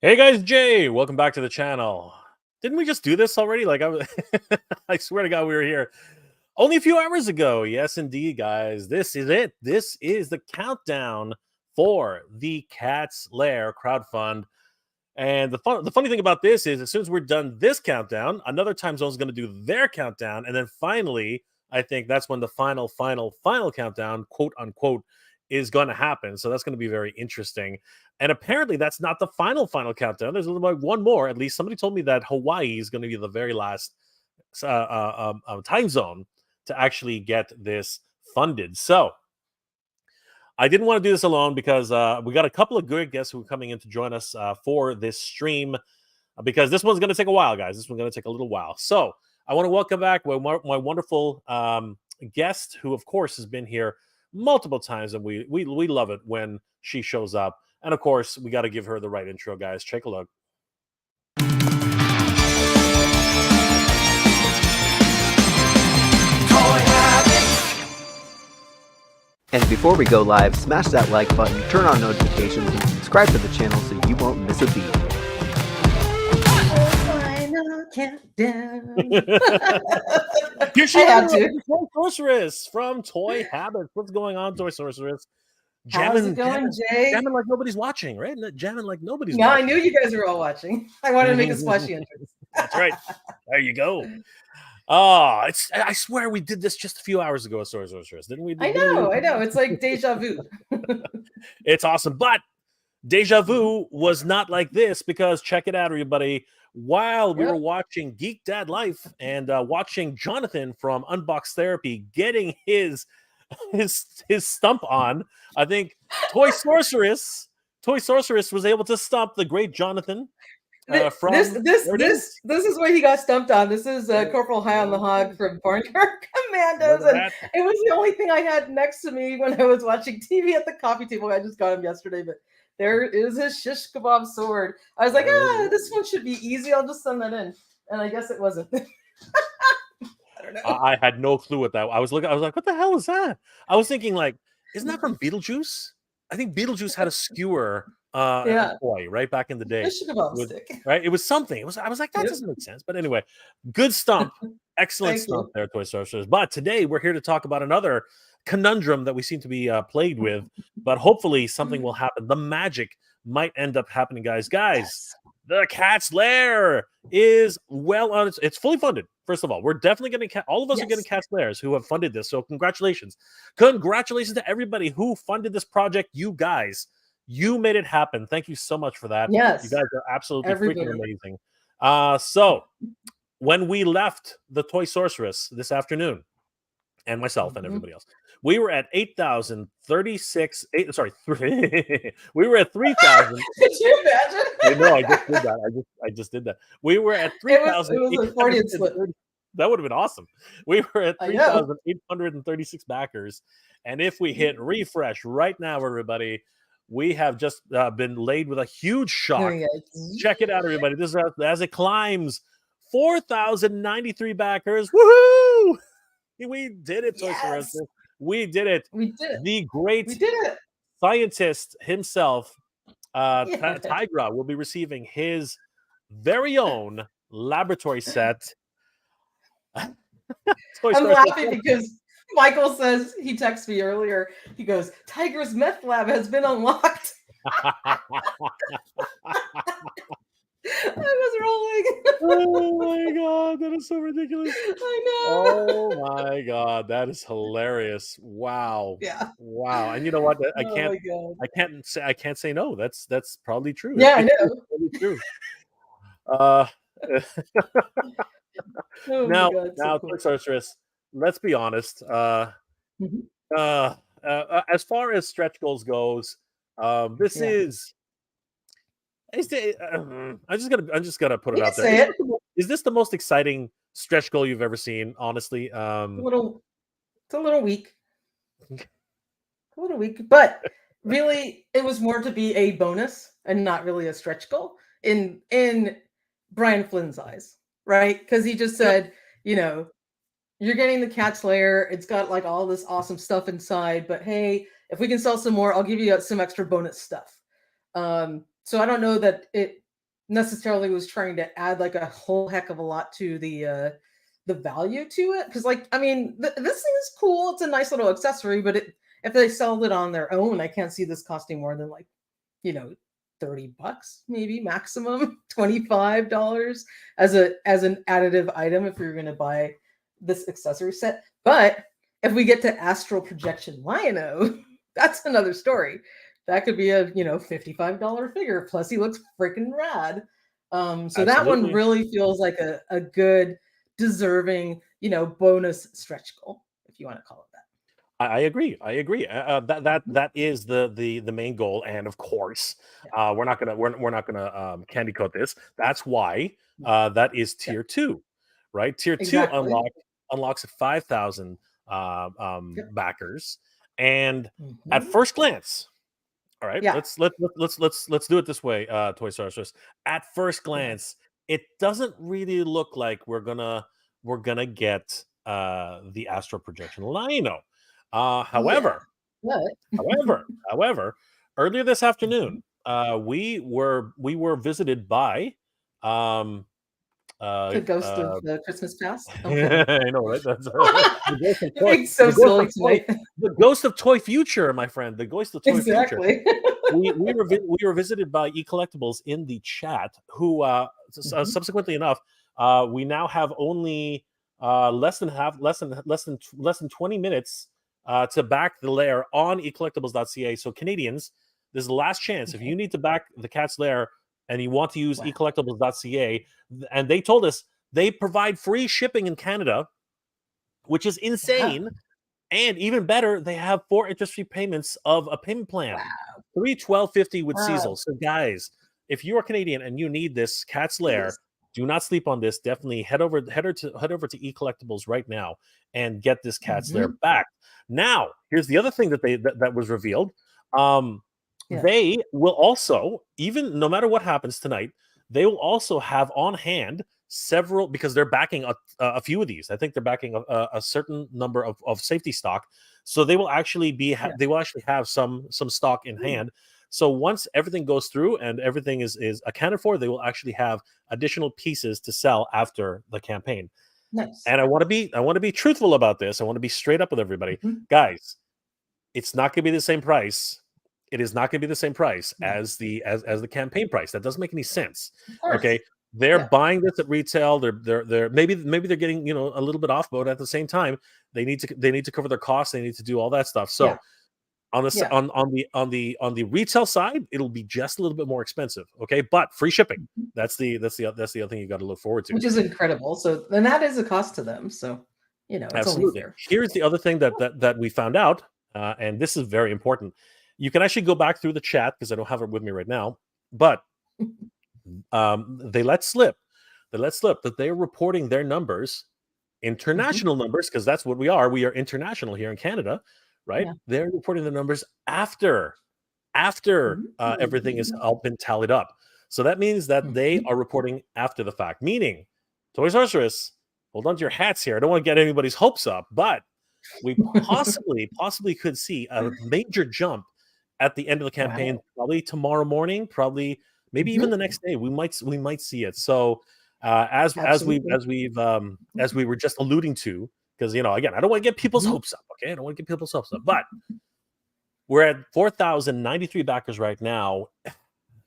Hey guys, Jay, welcome back to the channel. Didn't we just do this already? I swear to God, we were here only a few hours ago. Yes, indeed, guys. This is it. This is the countdown for the Cat's Lair crowdfund. And the funny thing about this is, as soon as we're done this countdown, another time zone is going to do their countdown, and then finally, I think that's when the final countdown, quote unquote, is going to happen. So that's going to be very interesting. And apparently, that's not the final countdown. There's like one more. At least somebody told me that Hawaii is going to be the very last time zone to actually get this funded. So I didn't want to do this alone because we got a couple of good guests who are coming in to join us for this stream because this one's going to take a while, guys. This one's going to take a little while. So I want to welcome back my wonderful guest who, of course, has been here multiple times, and we love it when she shows up. And, of course, we got to give her the right intro, guys. Take a look. And before we go live, smash that like button, turn on notifications, and subscribe to the channel so you won't miss a beat. Final countdown. Here she I had is, to. Toy Sorceress from Toy Habits. What's going on, Toy Sorceress? How's it going, Jay? Jamming like nobody's watching, right? Jamming like nobody's Yeah, watching. I knew you guys were all watching. I wanted to make a splashy entrance. That's right. There you go. Oh, I swear we did this just a few hours ago at Sorceress, didn't we? I know. It's like deja vu. It's awesome. But deja vu was not like this because check it out, everybody. While we were watching Geek Dad Life and watching Jonathan from Unbox Therapy getting his stump on, I think Toy Sorceress was able to stump the great Jonathan. From this is what he got stumped on. This is Corporal High on the Hog from Barnyard Commandos, and it was the only thing I had next to me when I was watching TV at the coffee table. I just got him yesterday, but there is his shish kebab sword. I was like, this one should be easy. I'll just send that in, and I guess it wasn't. I don't know. I had no clue what that. I was like, what the hell is that? I was thinking, like, isn't that from Beetlejuice? I think Beetlejuice had a skewer. Toy, right back in the day, right? It was something. I was like, that doesn't make sense. But anyway, good stump, excellent stump there, Toy Sorcerers. But today we're here to talk about another conundrum that we seem to be plagued with. But hopefully something will happen. The magic might end up happening, guys. Yes. The Cat's Lair is well on it's fully funded. First of all, we're definitely getting all of us are getting Cat's Lairs who have funded this. So congratulations to everybody who funded this project. You guys. You made it happen. Thank you so much for that. Yes. You guys are absolutely freaking amazing. So when we left the Toy Sorceress this afternoon, and myself and everybody else, we were at 8,036. We were at 3,000. Could you imagine? I know. I just did that. I just did that. We were at 3,000. It was a 40 split. That would have been awesome. We were at 3,836 backers, and if we hit refresh right now, everybody. We have just been laid with a huge shock. Check it out, everybody. This is as it climbs 4,093 backers. Woohoo! We did it, Toy Sorceress. We did it. We did it. The great scientist himself, Tigra, will be receiving his very own laboratory set. I'm laughing because Michael says, he texted me earlier, he goes, Tiger's meth lab has been unlocked. I was rolling. Oh my God, that is so ridiculous. I know. Oh my God, that is hilarious. Wow. Yeah. Wow. And you know what? I can't say no. That's probably true. Yeah, I know. Probably true. Now, Toy Sorceress, let's be honest. As far as stretch goals goes, this is. I'm just gonna put it out there. Is this the most exciting stretch goal you've ever seen? Honestly, it's a little weak. But really, it was more to be a bonus and not really a stretch goal in Brian Flynn's eyes, right? Because he just said, you're getting the Cat's Lair. It's got like all this awesome stuff inside, but hey, if we can sell some more, I'll give you some extra bonus stuff. So I don't know that necessarily was trying to add like a whole heck of a lot to the value to it. Because, like, I mean, this thing is cool. It's a nice little accessory, but if they sold it on their own, I can't see this costing more than, like, $30 maybe maximum, $25 as an additive item if you're going to buy this accessory set. But if we get to astral projection Lion-O, that's another story. That could be a $55 figure. Plus, he looks freaking rad. So Absolutely. That one really feels like a good, deserving, bonus stretch goal, if you want to call it that. I agree. That is the main goal, and of course, we're not gonna candy coat this. That's why that is tier 2, right? Tier 2 unlocks at 5,000 backers, and at first glance, all right, let's do it this way, Toys R Us. At first glance, it doesn't really look like we're gonna get the astral projection Lion-O. However, earlier this afternoon, we were visited by the ghost of the Christmas past. Okay. I know, right? That's the ghost of Toy Future, my friend. The ghost of Toy Future. we were visited by eCollectibles in the chat, who subsequently enough, we now have only less than 20 minutes to back the Lair on ecollectibles.ca. So Canadians, this is the last chance. If you need to back the Cat's Lair and you want to use ecollectibles.ca, and they told us they provide free shipping in Canada, which is insane. And even better, they have 4 interest-free payments of a payment plan. $312.50 with Cecil. So guys, if you are Canadian and you need this Cat's Lair, do not sleep on this. Definitely head over to eCollectibles right now and get this Cat's Lair back. Now, here's the other thing that was revealed. They will also, even no matter what happens tonight, they will also have on hand several, because they're backing a few of these. I think they're backing a certain number of safety stock. So they will actually they will actually have some stock in hand. So once everything goes through and everything is accounted for, they will actually have additional pieces to sell after the campaign. Nice. And I want to be truthful about this. I want to be straight up with everybody. Guys, it's not going to be the same price. It is not going to be the same price as the campaign price. That doesn't make any sense. Okay, they're buying this at retail. They're maybe they're getting a little bit off, but at the same time, they need to cover their costs. They need to do all that stuff. So on the retail side, it'll be just a little bit more expensive. Okay, but free shipping. That's the other thing you got to look forward to, which is incredible. So then that is a cost to them. So it's absolutely. Only fair. Here's the other thing that we found out, and this is very important. You can actually go back through the chat because I don't have it with me right now, but they let slip that they're reporting their numbers, international numbers, because that's what we are. We are international here in Canada, right? They're reporting the numbers after everything is all been tallied up. So that means that they are reporting after the fact, meaning Toys R Us, hold on to your hats here. I don't want to get anybody's hopes up, but we possibly could see a major jump at the end of the campaign, probably tomorrow morning, probably maybe even the next day. We might see it. So as we were just alluding to, because again, I don't want to get people's hopes up. Okay, I don't want to get people's hopes up, but we're at 4,093 backers right now.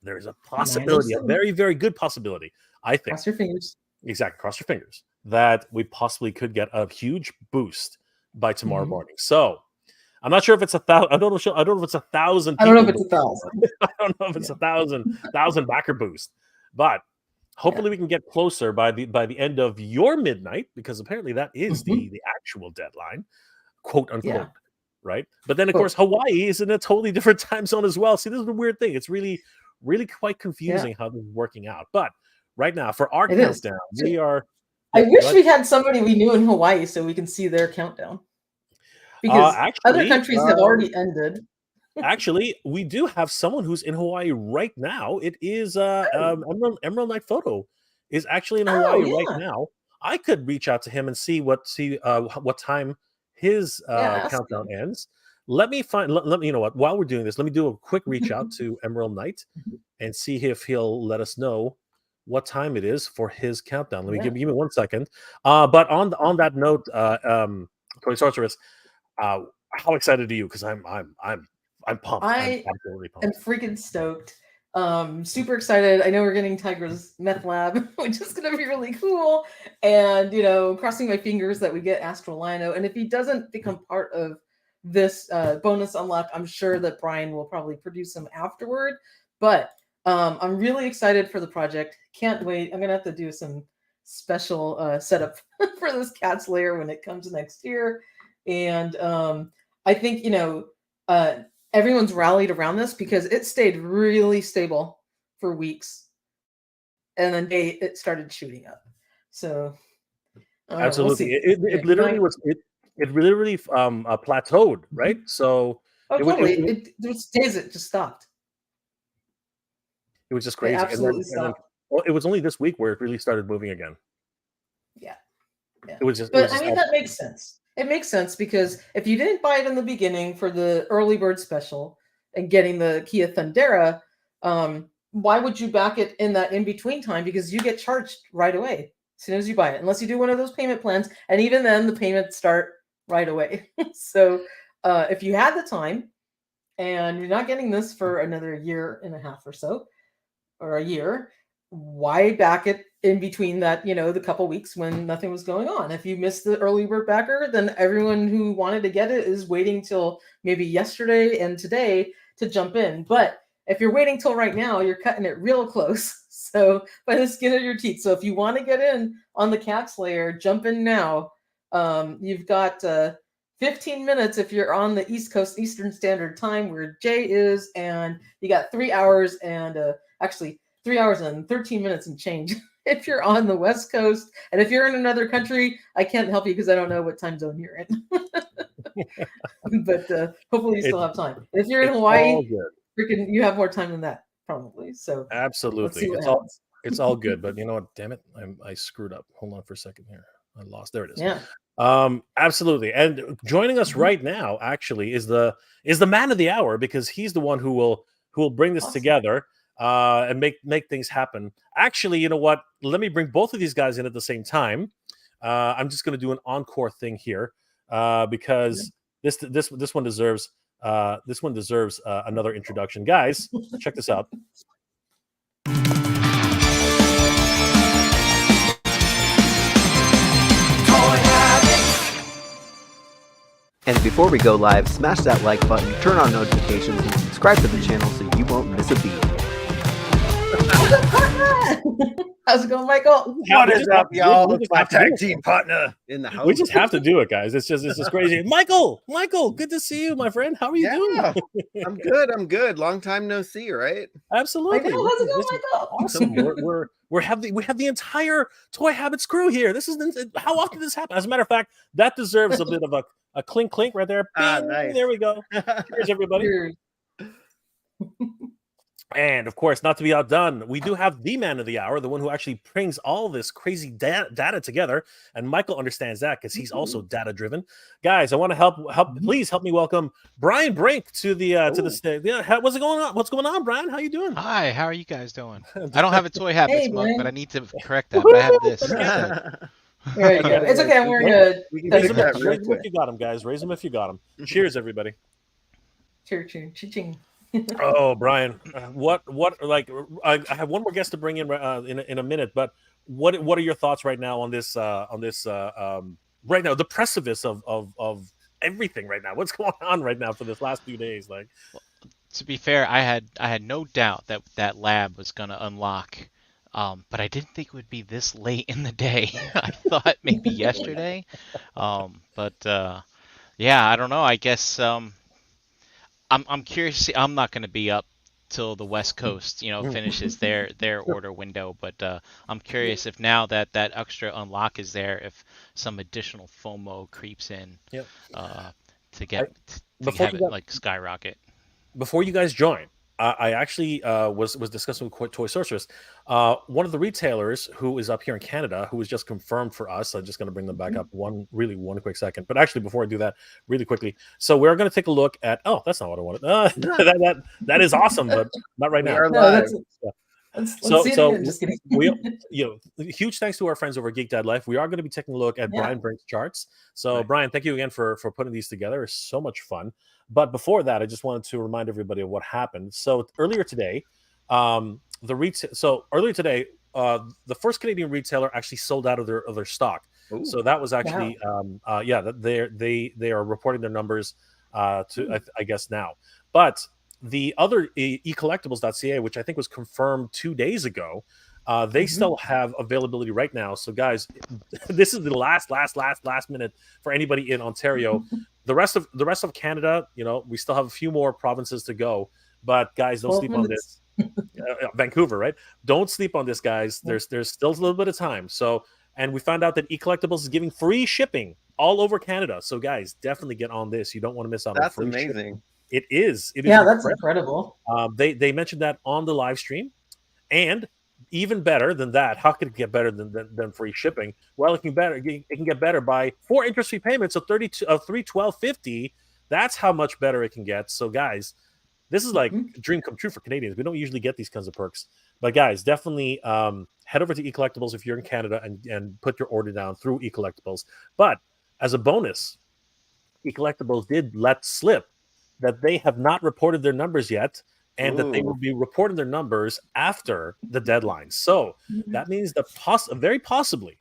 There's a possibility, a very, very good possibility, I think. Cross your fingers. Exactly, cross your fingers, that we possibly could get a huge boost by tomorrow morning. So I'm not sure if it's 1,000. I don't know if it's 1,000. I don't know if it's 1,000. I don't know if it's 1,000 backer boost, but hopefully we can get closer by the end of your midnight, because apparently that is the actual deadline, quote unquote, right? But then of course Hawaii is in a totally different time zone as well. See, this is the weird thing. It's really quite confusing how this is working out. But right now, for our countdown, we are. I wish we had somebody we knew in Hawaii so we can see their countdown. Because other countries have already ended. Actually, we do have someone who's in Hawaii right now. It is Emerald Knight Photo is actually in Hawaii right now. I could reach out to him and see what time his countdown ends. Let me you know what, while we're doing this, let me do a quick reach out to Emerald Knight and see if he'll let us know what time it is for his countdown. Let me give me 1 second. But on that note, Toy Sorceress, how excited are you? Because I'm pumped. I'm absolutely pumped. I'm freaking stoked. Super excited. I know we're getting Tiger's meth lab, which is going to be really cool. And, crossing my fingers that we get Astral Lino. And if he doesn't become part of this bonus unlock, I'm sure that Brian will probably produce him afterward. But I'm really excited for the project. Can't wait. I'm going to have to do some special setup for this Cat's Lair when it comes next year. And I think, everyone's rallied around this because it stayed really stable for weeks, and then it started shooting up. So absolutely, it literally was it literally plateaued, right? So totally. There was days it just stopped. It was just crazy. It absolutely stopped. It was only this week where it really started moving again. Yeah. It was just. But I mean, that makes sense. It makes sense because if you didn't buy it in the beginning for the early bird special and getting the Kia Thundera, why would you back it in that in-between time? Because you get charged right away as soon as you buy it, unless you do one of those payment plans. And even then, the payments start right away. So if you had the time and you're not getting this for another year and a half or so, or a year, why back it in between that, the couple weeks when nothing was going on? If you missed the early bird backer, then everyone who wanted to get it is waiting till maybe yesterday and today to jump in. But if you're waiting till right now, you're cutting it real close. So by the skin of your teeth. So if you want to get in on the Cat's Lair, jump in now. You've got 15 minutes if you're on the East Coast Eastern Standard Time where Jay is, and you got 3 hours and actually 3 hours and 13 minutes and change if you're on the West Coast. And if you're in another country, I can't help you because I don't know what time zone you're in. But hopefully you still have time. If you're in Hawaii, freaking, you have more time than that, probably. So absolutely, it's all good. But you know what? Damn it, I screwed up. Hold on for a second here. I lost. There it is. Yeah. Absolutely. And joining us right now, actually, is the man of the hour, because he's the one who will bring this together. And make things happen. Actually, you know what? Let me bring both of these guys in at the same time. I'm just going to do an encore thing here because this one deserves another introduction. Guys, check this out. And before we go live, smash that like button, turn on notifications, and subscribe to the channel so you won't miss a beat. How's it going, Michael? What is up, y'all? It's my tag team partner in the house. We just have to do it, guys. It's just crazy. Michael, good to see you, my friend. How are you doing? I'm good. Long time no see, right? Absolutely. How's it going, Michael? Awesome. we have the entire Toy Habits crew here. This is how often this happens. As a matter of fact, that deserves a bit of a clink right there. Nice. There we go. Cheers, everybody. Cheers. And of course, not to be outdone, we do have the man of the hour, the one who actually brings all this crazy data together. And Michael understands that because he's also data driven. Guys, I want to help. Please help me welcome Brian Brink to the stage. Yeah, what's going on? What's going on, Brian? How you doing? Hi, how are you guys doing? I don't have a Toy Habits mug, but I need to correct that. But I have this. There you go. It's okay. I'm wearing a. Raise them if you got them, guys. Raise them if you got them. Cheers, everybody. Cheers, ching. Oh, Brian, what? Like, I have one more guest to bring in a minute, but what are your thoughts right now on this? Right now, the precipice of everything right now. What's going on right now for this last few days? Like, well, to be fair, I had no doubt that lab was gonna unlock, but I didn't think it would be this late in the day. I thought maybe yesterday, but yeah, I don't know. I guess. I'm curious. I'm not going to be up till the West Coast, finishes their order window. But I'm curious if now that extra unlock is there, if some additional FOMO creeps in to have it like skyrocket. Before you guys join, I actually was discussing with Toy Sorceress, one of the retailers who is up here in Canada, who was just confirmed for us. I'm just going to bring them back up one quick second. But actually, before I do that, really quickly, so we're going to take a look at. Oh, that's not what I wanted. That is awesome, but not right now. Let's So see it so again. Just kidding. we huge thanks to our friends over at Geek Dad Life. We are going to be taking a look at Brian Brink's charts. So Brian, thank you again for putting these together. It's so much fun. But before that, I just wanted to remind everybody of what happened. So earlier today, the first Canadian retailer actually sold out of their stock. Ooh. So that was actually they are reporting their numbers to I guess now. But the other ecollectibles.ca, which I think was confirmed 2 days ago, they still have availability right now. So guys, this is the last minute for anybody in Ontario. The rest of Canada, we still have a few more provinces to go. But guys, don't sleep on this. Vancouver, right? Don't sleep on this, guys. There's still a little bit of time. So, and we found out that eCollectibles is giving free shipping all over Canada. So guys, definitely get on this. You don't want to miss out on free amazing. Shipping. It is. Yeah, that's incredible. They mentioned that on the live stream, and even better than that, how could it get better than free shipping? Well, it can get better by 4 interest-free payments of $312.50. That's how much better it can get. So, guys, this is like a dream come true for Canadians. We don't usually get these kinds of perks, but guys, definitely head over to eCollectibles if you're in Canada and put your order down through eCollectibles. But as a bonus, eCollectibles did let slip that they have not reported their numbers yet, and that they will be reporting their numbers after the deadline. So that means that very possibly,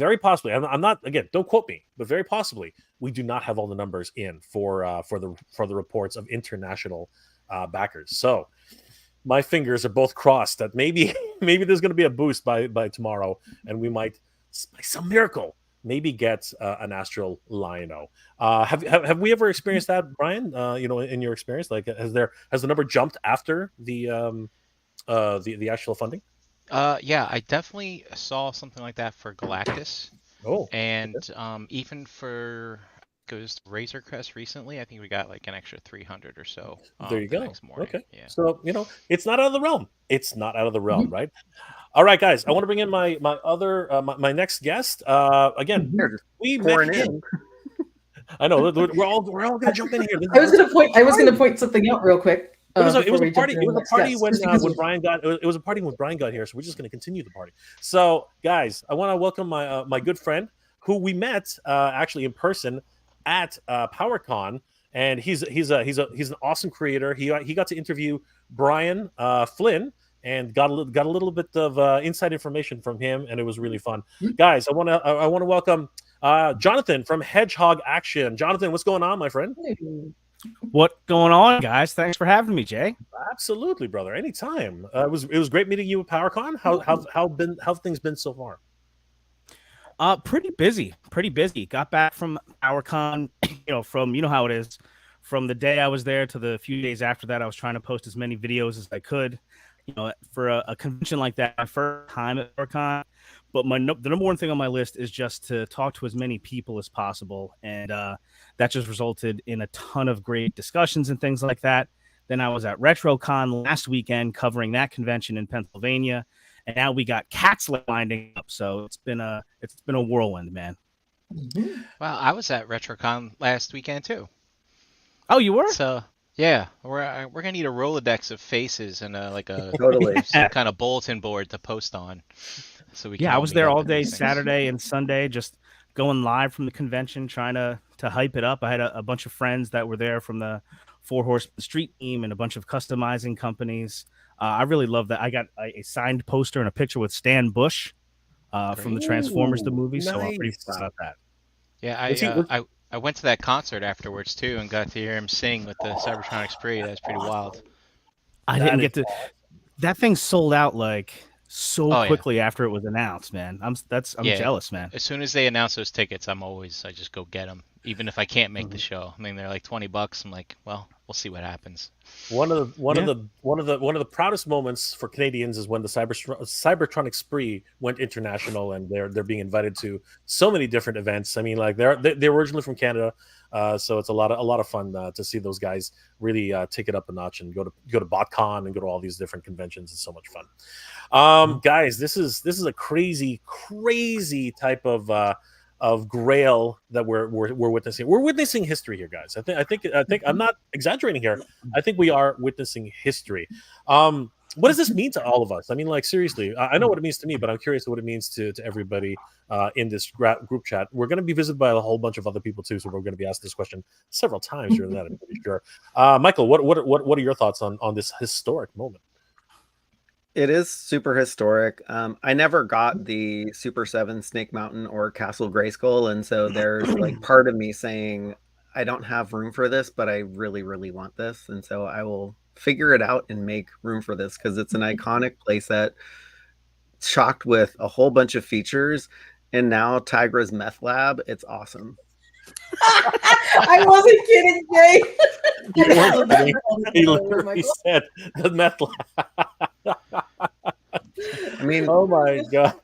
I'm not, again, don't quote me, but very possibly, we do not have all the numbers in for the reports of international backers. So my fingers are both crossed that maybe there's going to be a boost by tomorrow, and we might, by some miracle, maybe get an Astral Lion-O. Have we ever experienced that, Brian? In your experience, like has the number jumped after the actual funding? Yeah, I definitely saw something like that for Galactus. Oh, and even for goes Razor Crest recently, I think we got like an extra 300 or so. There you go. Next morning. Okay. Yeah. So it's not out of the realm. It's not out of the realm, right? All right, guys. I want to bring in my other my next guest. Again, we met him. I know we're all gonna jump in here. I was gonna point something out real quick. It was a party. It was a party when Brian got. It was a party when Brian got here. So we're just gonna continue the party. So, guys, I want to welcome my good friend who we met actually in person at PowerCon, and he's an awesome creator. He got to interview Brian Flynn and got a little bit of inside information from him, and it was really fun. Guys, I want to welcome Jonathan from Hedgehog Action. Jonathan, what's going on, my friend? What going on, guys? Thanks for having me, Jay. Absolutely, brother. Anytime. It was great meeting you at PowerCon. How things been so far? Pretty busy. Got back from PowerCon, from how it is. From the day I was there to the few days after that, I was trying to post as many videos as I could. For a convention like that, my first time at PowerCon. But the number one thing on my list is just to talk to as many people as possible, and that just resulted in a ton of great discussions and things like that. Then I was at RetroCon last weekend covering that convention in Pennsylvania, and now we got Cats winding up. So it's been a whirlwind, man. Wow, I was at RetroCon last weekend too. Oh, you were? So yeah, we're gonna need a Rolodex of faces and Totally. some kind of bulletin board to post on. So we I was there all day Saturday and Sunday, just going live from the convention, trying to hype it up. I had a bunch of friends that were there from the Four Horsemen Street team and a bunch of customizing companies. I really love that. I got a signed poster and a picture with Stan Bush from the Transformers the movie. Nice. So I'm pretty proud of that. Yeah, I went to that concert afterwards too and got to hear him sing with the Cybertronic Spree. That's pretty wild. I didn't get to. That thing sold out quickly after it was announced, man. I'm jealous, man. As soon as they announce those tickets, I just go get them, even if I can't make the show. I mean, they're like $20. I'm like, well, we'll see what happens. One of the proudest moments for Canadians is when the Cybertronic Spree went international, and they're being invited to so many different events. I mean, like they're originally from Canada, so it's a lot of fun to see those guys really take it up a notch and go to BotCon and go to all these different conventions. It's so much fun. Guys, this is a crazy type of Grail that we're witnessing. We're witnessing history here, guys. I think I'm not exaggerating here. I think we are witnessing history. what does this mean to all of us? I mean, like, seriously, I know what it means to me, but I'm curious what it means to everybody in this group chat. We're going to be visited by a whole bunch of other people too, so we're going to be asked this question several times during that. I'm pretty sure. Michael, what are your thoughts on this historic moment? It is super historic. I never got the Super 7 Snake Mountain or Castle Grayskull, and so there's like part of me saying I don't have room for this, but I really, really want this, and so I will figure it out and make room for this because it's an iconic playset, chocked with a whole bunch of features, and now Tigra's meth lab. It's awesome. I wasn't kidding, Jay. You weren't kidding. He literally said the meth lab. I mean, oh my god.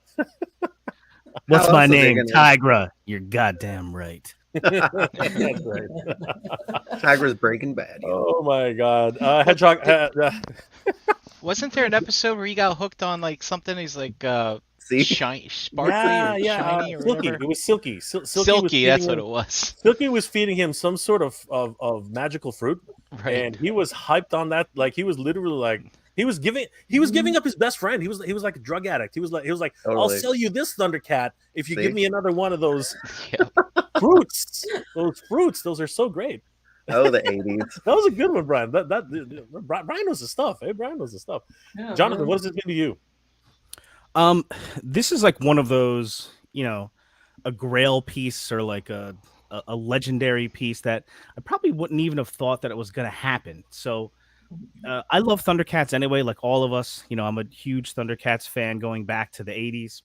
What's my name? Tigra. You're goddamn right. That's right. Tigra's Breaking Bad. Oh my god. Hedgehog. Wasn't there an episode where he got hooked on like something? He's like sparkly or shiny or Silky. whatever. It was Silky. Silky, that's what it was. Silky was feeding him some sort of magical fruit, right. And he was hyped on that. Like he was literally like he was giving up his best friend. He was like a drug addict. He was like totally. I'll sell you this Thundercat if you give me another one of those fruits. Those fruits, those are so great. Oh, the 80s. That was a good one, Brian. Brian knows the stuff. Hey, Brian knows the stuff. Yeah, Jonathan, what does this mean to you? This is like one of those, a grail piece or like a legendary piece that I probably wouldn't even have thought that it was going to happen. So I love Thundercats anyway, like all of us. I'm a huge Thundercats fan going back to the 80s.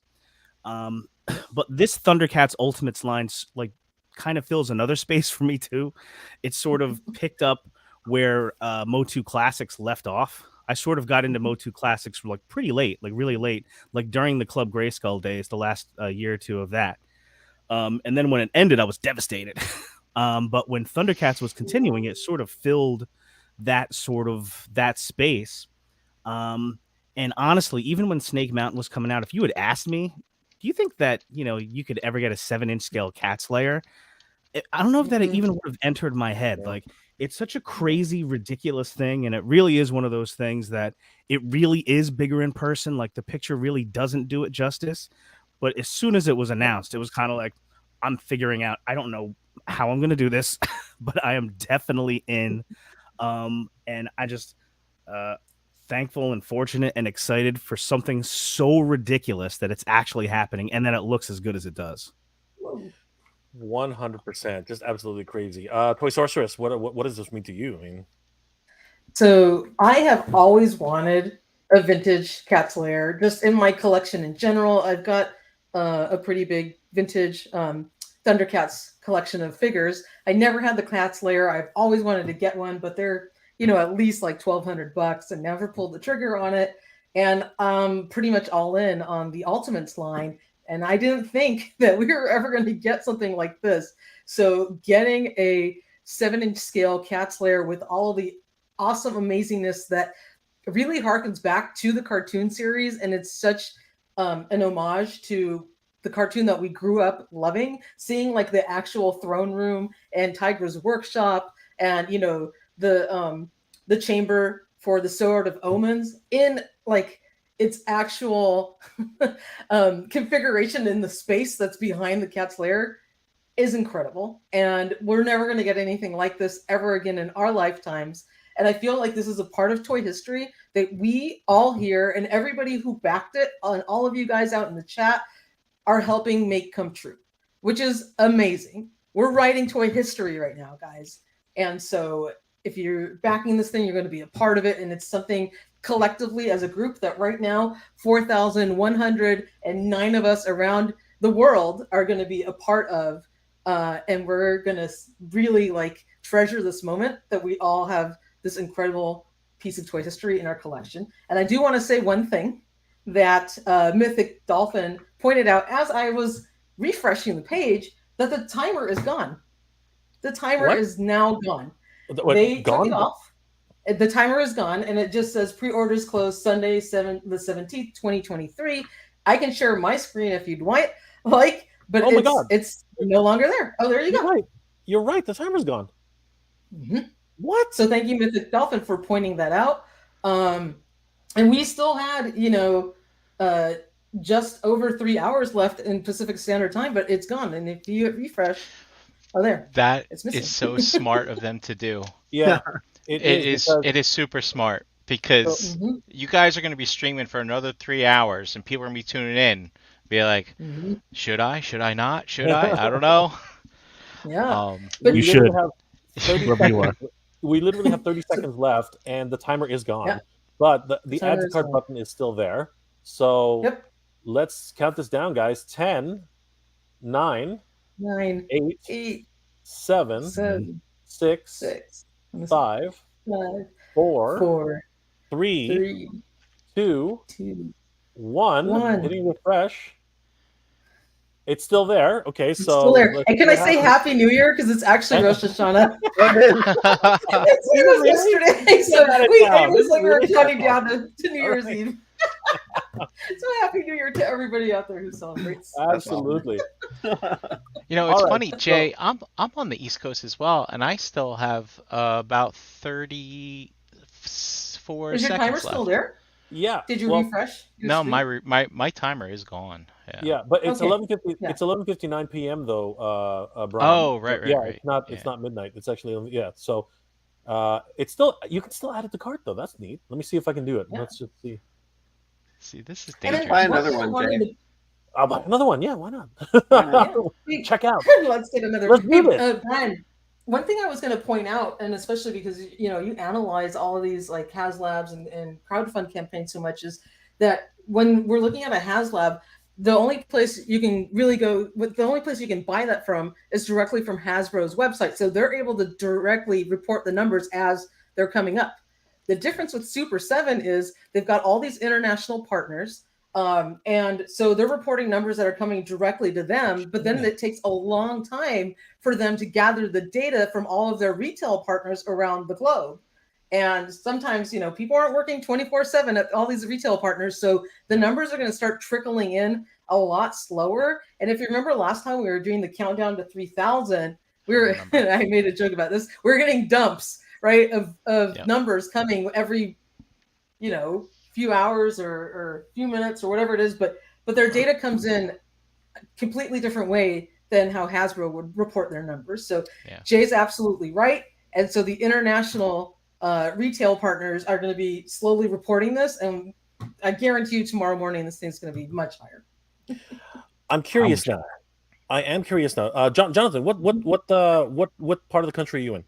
But this Thundercats Ultimates line like kind of fills another space for me too. It sort of picked up where Motu Classics left off. I sort of got into Motu Classics like pretty late, like really late, like during the Club Grayskull days, the last year or two of that. And then when it ended, I was devastated. But when Thundercats was continuing, it sort of filled that space. And honestly, even when Snake Mountain was coming out, if you had asked me, do you think that, you could ever get a 7-inch scale Cat Slayer? I don't know if that even would have entered my head. Like, it's such a crazy, ridiculous thing. And it really is one of those things that it really is bigger in person. Like, the picture really doesn't do it justice. But as soon as it was announced, it was kind of like, I'm figuring out, I don't know how I'm going to do this, but I am definitely in. And I just, thankful and fortunate and excited for something so ridiculous that it's actually happening and that it looks as good as it does. 100%, just absolutely crazy. Toy Sorceress, what does this mean to you? I mean, so I have always wanted a vintage Cat's Lair, just in my collection in general. I've got a pretty big vintage Thundercats collection of figures. I never had the Cat's Lair. I've always wanted to get one, but they're at least like $1,200 and never pulled the trigger on it. And I'm pretty much all in on the Ultimates line. And I didn't think that we were ever going to get something like this. So getting a 7-inch scale Cat's Lair with all of the awesome amazingness that really harkens back to the cartoon series. And it's such an homage to the cartoon that we grew up loving, seeing like the actual throne room and Tigra's workshop and, the chamber for the Sword of Omens in like its actual configuration in the space that's behind the Cat's Lair is incredible. And we're never going to get anything like this ever again in our lifetimes. And I feel like this is a part of toy history that we all here and everybody who backed it, and all of you guys out in the chat, are helping make come true, which is amazing. We're writing toy history right now, guys. And so if you're backing this thing, you're going to be a part of it. And it's something collectively as a group that right now, 4,109 of us around the world are going to be a part of. And we're going to really like treasure this moment that we all have this incredible piece of toy history in our collection. And I do want to say one thing that Mythic Dolphin pointed out as I was refreshing the page, that the timer is gone. The timer is now gone. They took it off. The timer is gone, and it just says pre-orders closed Sunday, the 17th, 2023. I can share my screen if you'd want, but it's no longer there. Oh, there you go. Right. You're right. The timer's gone. Mm-hmm. What? So thank you, Mythic Dolphin, for pointing that out. And we still had, just over 3 hours left in Pacific Standard Time, but it's gone. And if you refresh, there. That it's missing. is so smart of them to do. Yeah, it is super smart because you guys are going to be streaming for another 3 hours, and people are going to be tuning in, be like, should I? Should I not? Should I? I don't know. Yeah, but you should. Have 30 seconds. We literally have 30 seconds left, and the timer is gone. Yeah. But the add to cart button is still there. So let's count this down, guys. 10, 9, 8, 7, 6, 5, 4, 3, 2, 1. Hitting refresh. It's still there. Okay, it's still there. And can I say Happy New Year? Because it's actually Rosh Hashanah. It was yesterday. So it was like we were counting down to New Year's Eve. So Happy New Year to everybody out there who celebrates. Absolutely. It's funny, Jay. I'm on the East Coast as well, and I still have about 34 Is your seconds timer left. still there? Yeah. Did you refresh? No, my timer is gone. Yeah, but it's 11:50. It's 11:59 p.m. though, Brian. Oh, right. It's not. It's not midnight. It's actually So, it's still. You can still add it to cart though. That's neat. Let me see if I can do it. Yeah. Let's just see. See, this is dangerous. Buy another one, Jay. I'll buy another one. Yeah, why not? Check out. Let's get another. Let's do this. Brian, one thing I was going to point out, and especially because you analyze all of these like HasLabs and crowdfund campaigns so much, is that when we're looking at a HasLab, the only place you can really go, the only place you can buy that from is directly from Hasbro's website. So they're able to directly report the numbers as they're coming up. The difference with Super7 is they've got all these international partners. And so they're reporting numbers that are coming directly to them, but then it takes a long time for them to gather the data from all of their retail partners around the globe. And sometimes, people aren't working 24/7 at all these retail partners. So the numbers are going to start trickling in a lot slower. And if you remember last time we were doing the countdown to 3,000, I made a joke about this. We're getting dumps, right, of numbers coming every, few hours or few minutes or whatever it is. But their data comes in a completely different way than how Hasbro would report their numbers. So Jay's absolutely right. And so the international retail partners are going to be slowly reporting this, and I guarantee you tomorrow morning this thing's going to be much higher. I'm curious now. I am curious now. Jonathan, what part of the country are you in?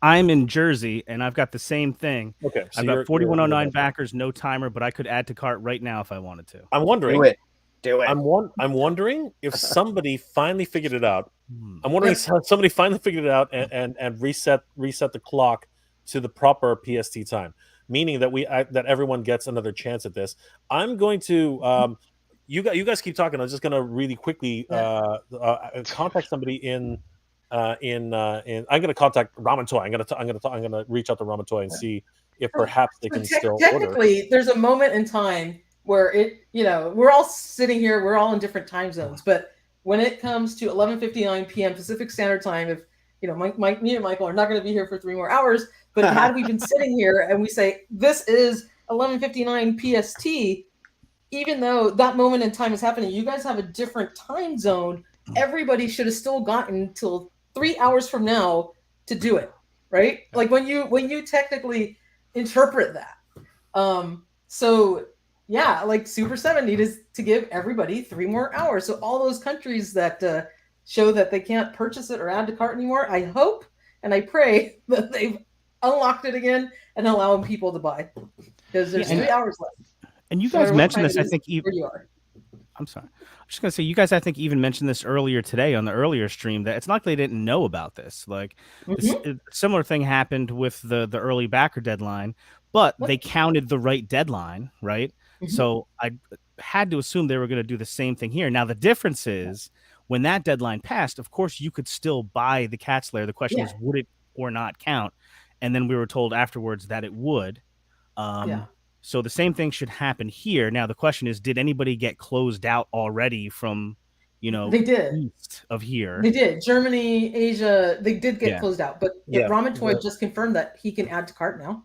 I'm in Jersey, and I've got the same thing. Okay, so I've got 4109 backers, no timer, but I could add to cart right now if I wanted to. I'm wondering. Do it. I'm wondering if somebody finally figured it out. I'm wondering if somebody finally figured it out and reset the clock to the proper PST time, meaning that everyone gets another chance at this. I'm going to you guys keep talking. I'm just going to really quickly contact somebody in I'm going to contact Ramantoy. I'm going to reach out to Ramantoy and see if perhaps they can still technically order. There's a moment in time where we're all sitting here, we're all in different time zones, but when it comes to 11:59 p.m. Pacific Standard Time, if me and Michael are not going to be here for 3 more hours, but had we been sitting here and we say this is 11:59 PST, even though that moment in time is happening, you guys have a different time zone. Everybody should have still gotten till 3 hours from now to do it, right? Like when you technically interpret that. So yeah, like Super7 needed to give everybody 3 more hours. So all those countries that show that they can't purchase it or add to cart anymore, I hope and I pray that they've unlocked it again and allowing people to buy, because there's 3 hours left. And you guys mentioned this, I think, I'm sorry. I'm just gonna say, you guys, I think, even mentioned this earlier today on the earlier stream, that it's not like they didn't know about this. Like, a similar thing happened with the early backer deadline, but they counted the right deadline, right? So I had to assume they were going to do the same thing here. Now the difference is, when that deadline passed, of course you could still buy the Cat's Lair. The question is, would it or not count? And then we were told afterwards that it would. So the same thing should happen here. Now the question is, did anybody get closed out already from, they did east of here? They did. Germany, Asia, they did get closed out. But Ramantoy just confirmed that he can add to cart now.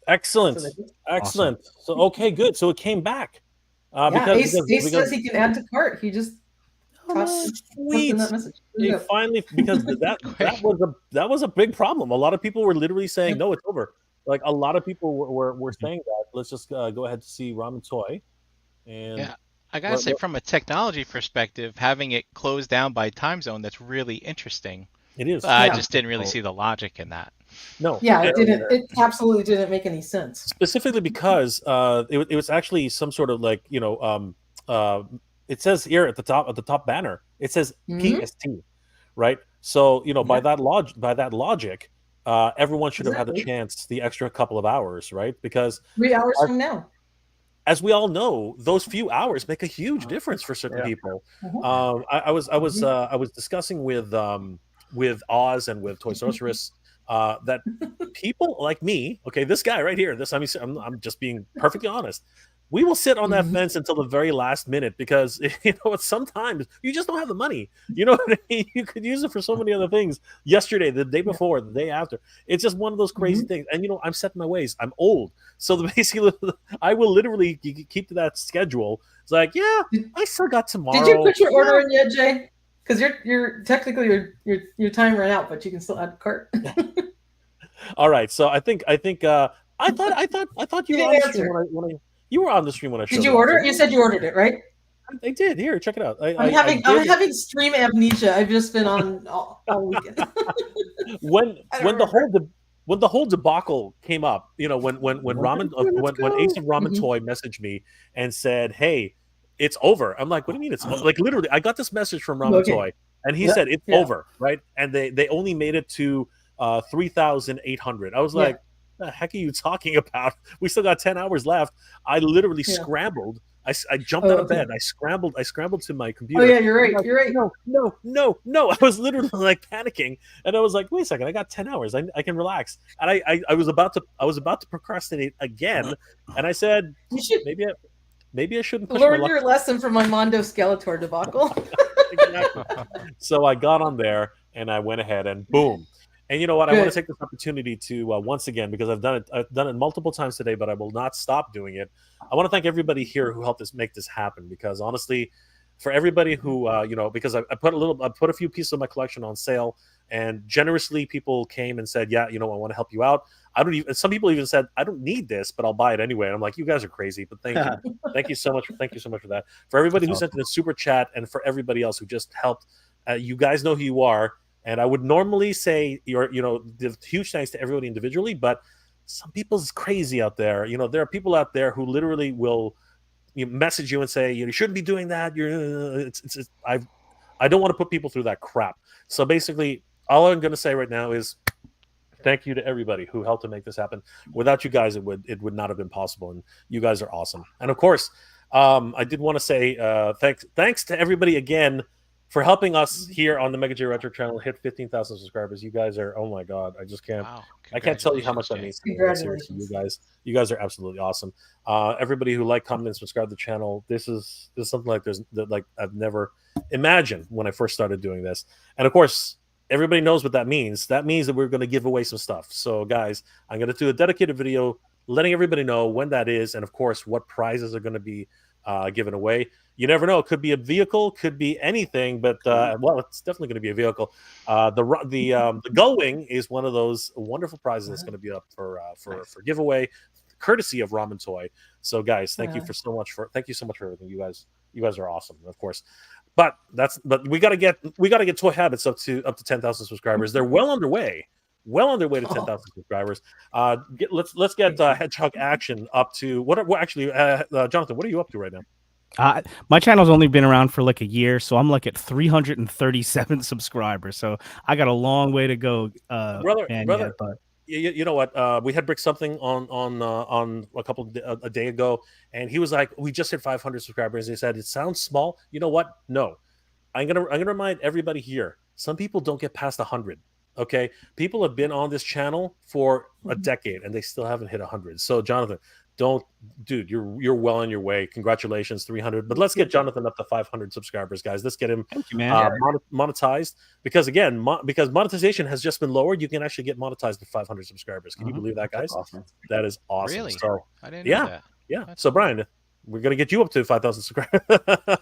Excellent. Excellent. Awesome. So okay, good. So it came back. Ace says he can add to cart. He just sweet. That message. It finally, because that was a big problem. A lot of people were literally saying, "No, it's over." Like a lot of people were saying that. Let's just go ahead to see Ramen Toy. And yeah, I gotta say, from a technology perspective, having it closed down by time zone, that's really interesting. It is. I just didn't really see the logic in that. No. Yeah, it didn't. It absolutely didn't make any sense. Specifically because it was actually some sort of like it says here at the top banner, it says PST, right? So by that logic, everyone should have had the chance, the extra couple of hours, right? Because 3 hours from now, as we all know, those few hours make a huge difference for certain people. I was discussing with Oz and with Toy Sorceress that people like me, okay, this guy right here, I'm just being perfectly honest. We will sit on that fence until the very last minute because sometimes you just don't have the money. You know what I mean? You could use it for so many other things. Yesterday, the day before, the day after. It's just one of those crazy things. And I'm set in my ways. I'm old, so basically, I will literally keep to that schedule. It's like, yeah, I still got tomorrow. Did you put your order in yet, Jay? Because you're technically your time ran out, but you can still add cart. All right, so I think I thought you were on the stream when I you were on the stream when I showed. Did you order it? You said you ordered it, right? I did. Here, check it out. I'm having stream amnesia. I've just been on all weekend. when the whole debacle came up, when Ace of Ramen Toy messaged me and said, "Hey, it's over." I'm like, "What do you mean it's over?" Like literally, I got this message from Ramen Toy, and he said it's over, right? And they only made it to 3,800. I was like, the heck are you talking about? We still got 10 hours left. I literally scrambled. I jumped out of bed. I scrambled to my computer. Oh yeah, you're right. Like, you're right. No. I was literally like panicking, and I was like, wait a second, I got 10 hours. I can relax. And I was about to procrastinate again, and I said, maybe I shouldn't push learn your lesson from my Mondo Skeletor debacle. Exactly. So I got on there and I went ahead and boom. And you know what? I want to take this opportunity to once again, because I've done it multiple times today, but I will not stop doing it. I want to thank everybody here who helped us make this happen. Because honestly, for everybody who because I put a few pieces of my collection on sale, and generously people came and said, "Yeah, I want to help you out." Some people even said, "I don't need this, but I'll buy it anyway." And I'm like, "You guys are crazy," but thank you, thank you so much for that. For everybody who sent in a super chat, and for everybody else who just helped, you guys know who you are. And I would normally say the huge thanks to everybody individually, but some people's crazy out there. There are people out there who literally will message you and say, you shouldn't be doing that. I don't want to put people through that crap. So basically, all I'm going to say right now is thank you to everybody who helped to make this happen. Without you guys, it would not have been possible. And you guys are awesome. And of course, I did want to say thanks to everybody again for helping us here on the MJR Retro channel hit 15,000 subscribers. You guys are, oh my God, I just can't. Wow. I can't tell you how much that means to me. Seriously, you guys are absolutely awesome. Everybody who comment and subscribe to the channel, this is something like I've never imagined when I first started doing this. And of course, everybody knows what that means. That means that we're going to give away some stuff. So guys, I'm going to do a dedicated video letting everybody know when that is, and of course, what prizes are going to be given away. You never know. It could be a vehicle, could be anything, but it's definitely going to be a vehicle. The Gull Wing is one of those wonderful prizes that's going to be up for giveaway, courtesy of Ramen Toy. So, guys, thank you so much for everything. You guys are awesome, of course. But we got to get Toy Habits up to 10,000 subscribers. They're well underway to 10,000 subscribers. Let's get Hedgehog Action up to Jonathan, what are you up to right now? My channel's only been around for like a year, so I'm like at 337 subscribers. So I got a long way to go, brother. You know what? We had Brick something on a day ago, and he was like, "We just hit 500 subscribers." He said, "It sounds small." You know what? No, I'm gonna remind everybody here. Some people don't get past 100. Okay, people have been on this channel for a decade and they still haven't hit 100. So, Jonathan, don't, dude, you're well on your way. Congratulations, 300. But let's get Jonathan up to 500 subscribers, guys. Let's get him monetized, because again, because monetization has just been lowered. You can actually get monetized at 500 subscribers. Can you believe that, guys? Awesome. That is awesome. Really? So I didn't know that. yeah. So Brian, we're gonna get you up to 5,000 subscribers.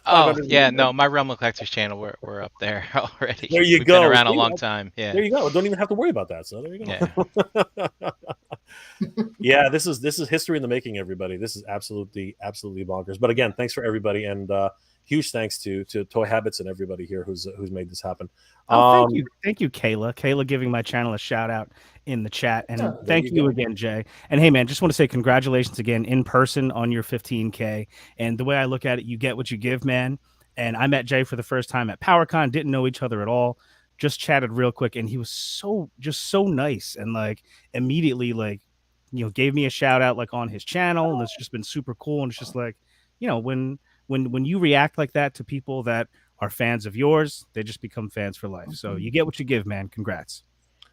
Oh yeah, no, my Realm of Collectors channel, we're up there already. There you We've go. Been around a long time. Yeah. There you go. Don't even have to worry about that. So there you go. Yeah. Yeah, this is history in the making, everybody. This is absolutely bonkers. But again, thanks for everybody, and huge thanks to Toy Habits and everybody here who's made this happen. Oh, thank you, Kayla. Kayla giving my channel a shout out in the chat, and thank you again, Jay. And hey, man, just want to say congratulations again in person on your 15K. And the way I look at it, you get what you give, man. And I met Jay for the first time at PowerCon, didn't know each other at all, just chatted real quick, and he was so nice, and like immediately like, you know, gave me a shout out like on his channel, and it's just been super cool. And it's just like, you know, when you react like that to people that are fans of yours, they just become fans for life. So you get what you give, man. Congrats.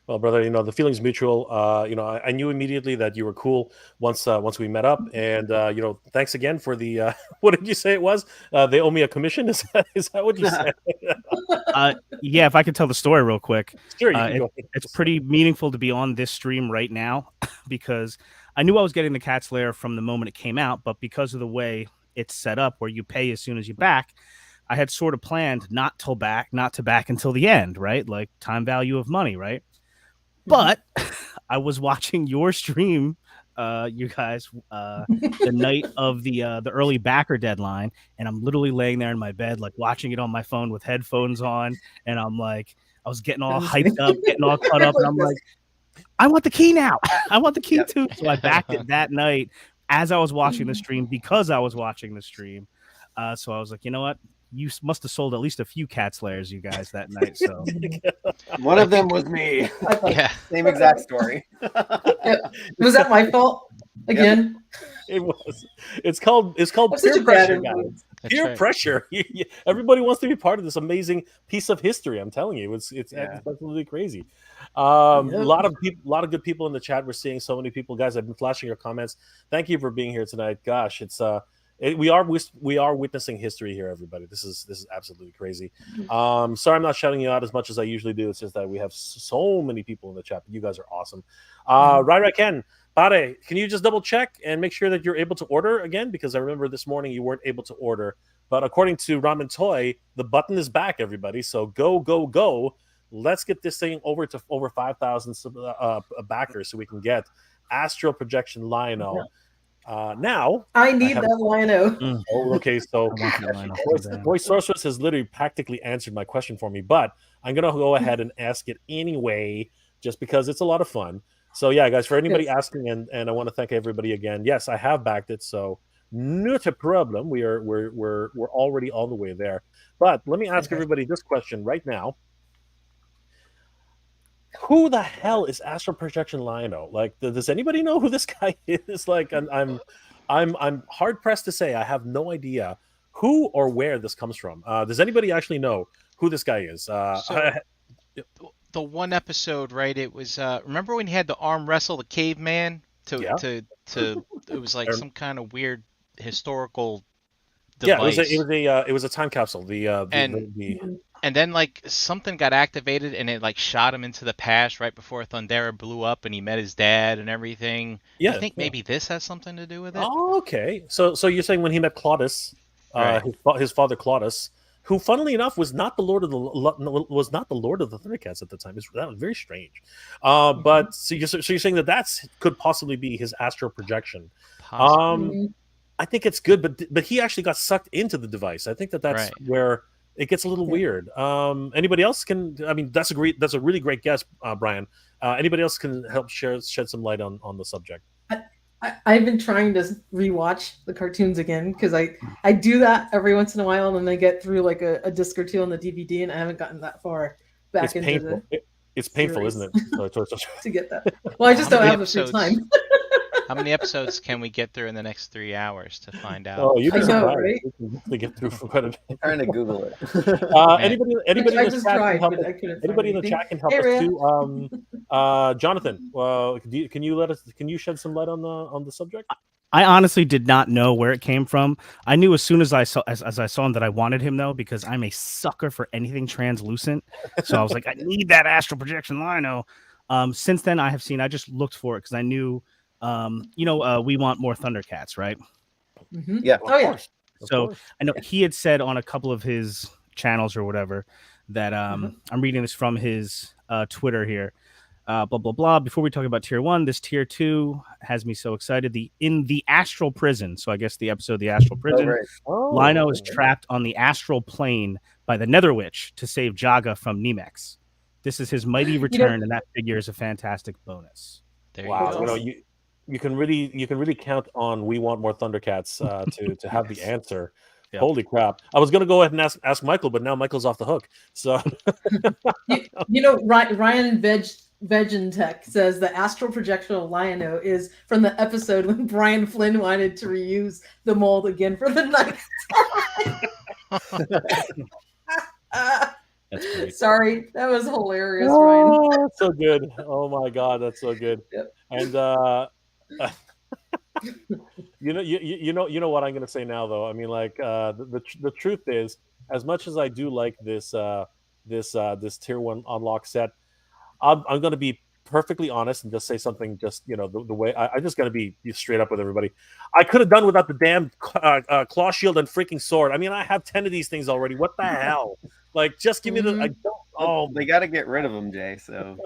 Well, brother, you know, the feeling's mutual. You know, I knew immediately that you were cool once we met up, and you know, thanks again for the what did you say it was? They owe me a commission. Is that what you said? Yeah, if I could tell the story real quick. Sure, you can go ahead. It's pretty meaningful to be on this stream right now because I knew I was getting the Cat's Lair from the moment it came out, but because of the way it's set up where you pay as soon as you back, I had sort of planned not to back until the end, right? Like time value of money, right? But I was watching your stream, you guys, the night of the early backer deadline, and I'm literally laying there in my bed, like watching it on my phone with headphones on, and I'm like, I was getting all hyped up, getting all caught up, and I'm like, I want the key now. I want the key too. So I backed it that night as I was watching the stream, because I was watching the stream. So I was like, you know what? You must have sold at least a few Cat's Lairs, you guys, that night. So one of them was me. Yeah. Same exact story. Was that my fault again? It was. It's called peer pressure, guys. Peer pressure. Everybody wants to be part of this amazing piece of history. I'm telling you, it's absolutely crazy. A lot of good people in the chat. We're seeing so many people, guys. I've been flashing your comments. Thank you for being here tonight. Gosh, it's we are witnessing history here, everybody. This is absolutely crazy. Sorry, I'm not shouting you out as much as I usually do. It's just that we have so many people in the chat. But you guys are awesome. Right, Ken. Bade, can you just double check and make sure that you're able to order again? Because I remember this morning you weren't able to order. But according to Ramen Toy, the button is back, everybody. So go. Let's get this thing over to over 5,000 backers so we can get Astral Projection Lionel. Now I need that Lino. Oh, okay. So Voice Sorceress has literally practically answered my question for me, but I'm gonna go ahead and ask it anyway, just because it's a lot of fun. So yeah, guys, for anybody asking, and I want to thank everybody again. Yes, I have backed it, so not a problem. We're already all the way there. But let me ask everybody this question right now. Who the hell is Astral Projection Lionel? Like, does anybody know who this guy is? Like, I'm hard pressed to say. I have no idea who or where this comes from. Does anybody actually know who this guy is? The one episode, right? It was remember when he had to arm wrestle the caveman to it was like some kind of weird historical device. Yeah, it was a time capsule. And then like something got activated and it like shot him into the past right before Thundera blew up and he met his dad and everything. Yeah, I think maybe this has something to do with it. Oh, okay. So you're saying when he met Claudius, his father Claudius, who, funnily enough, was not the Lord of the Thundercats at the time. That was very strange. But so you're saying that could possibly be his astral projection. Possibly. I think it's good, but he actually got sucked into the device. I think that's where it gets a little weird. Anybody else can? I mean, that's a really great guess, Brian. Anybody else can help shed some light on the subject? I've been trying to rewatch the cartoons again because I do that every once in a while, and then I get through like a disc or two on the DVD, and I haven't gotten that far back into painful. It's painful, series. isn't it? To get that. Well, I just don't have the free time. How many episodes can we get through in the next 3 hours to find out? Oh, you can right? get through for quite a bit. I'm trying to Google it. Anybody in the chat can help us too. Jonathan, can you shed some light on the subject? I honestly did not know where it came from. I knew as soon as I saw as I saw him that I wanted him though, because I'm a sucker for anything translucent. So I was like, I need that astral projection Lino. Since then, I just looked for it because I knew, we want more Thundercats, right? Mm-hmm. Yeah. Oh yeah. So I know he had said on a couple of his channels or whatever that I'm reading this from his Twitter here. Blah blah blah. Before we talk about tier 1, this tier 2 has me so excited. In the astral prison. So I guess the episode, the astral prison. Lino is trapped on the astral plane by the Nether Witch to save Jaga from Nemex. This is his mighty return, and that figure is a fantastic bonus. There wow, you go. You can really count on We Want More Thundercats to have the answer. Yep. Holy crap! I was gonna go ahead and ask Michael, but now Michael's off the hook. So Ryan Vegentech says the astral projection of Lionel is from the episode when Brian Flynn wanted to reuse the mold again for the ninth time. That's great. Sorry, that was hilarious, Ryan. That's so good. Oh my god, that's so good. Yep. And you know what I'm gonna say now, though. I mean, like the truth is, as much as I do like this tier 1 unlock set, I'm gonna be perfectly honest and just say something. Just the way I'm just gonna be straight up with everybody. I could have done without the damn claw shield and freaking sword. I mean, I have 10 of these things already. What the hell? Like, just give me the. I don't. Oh, they got to get rid of them, Jay. So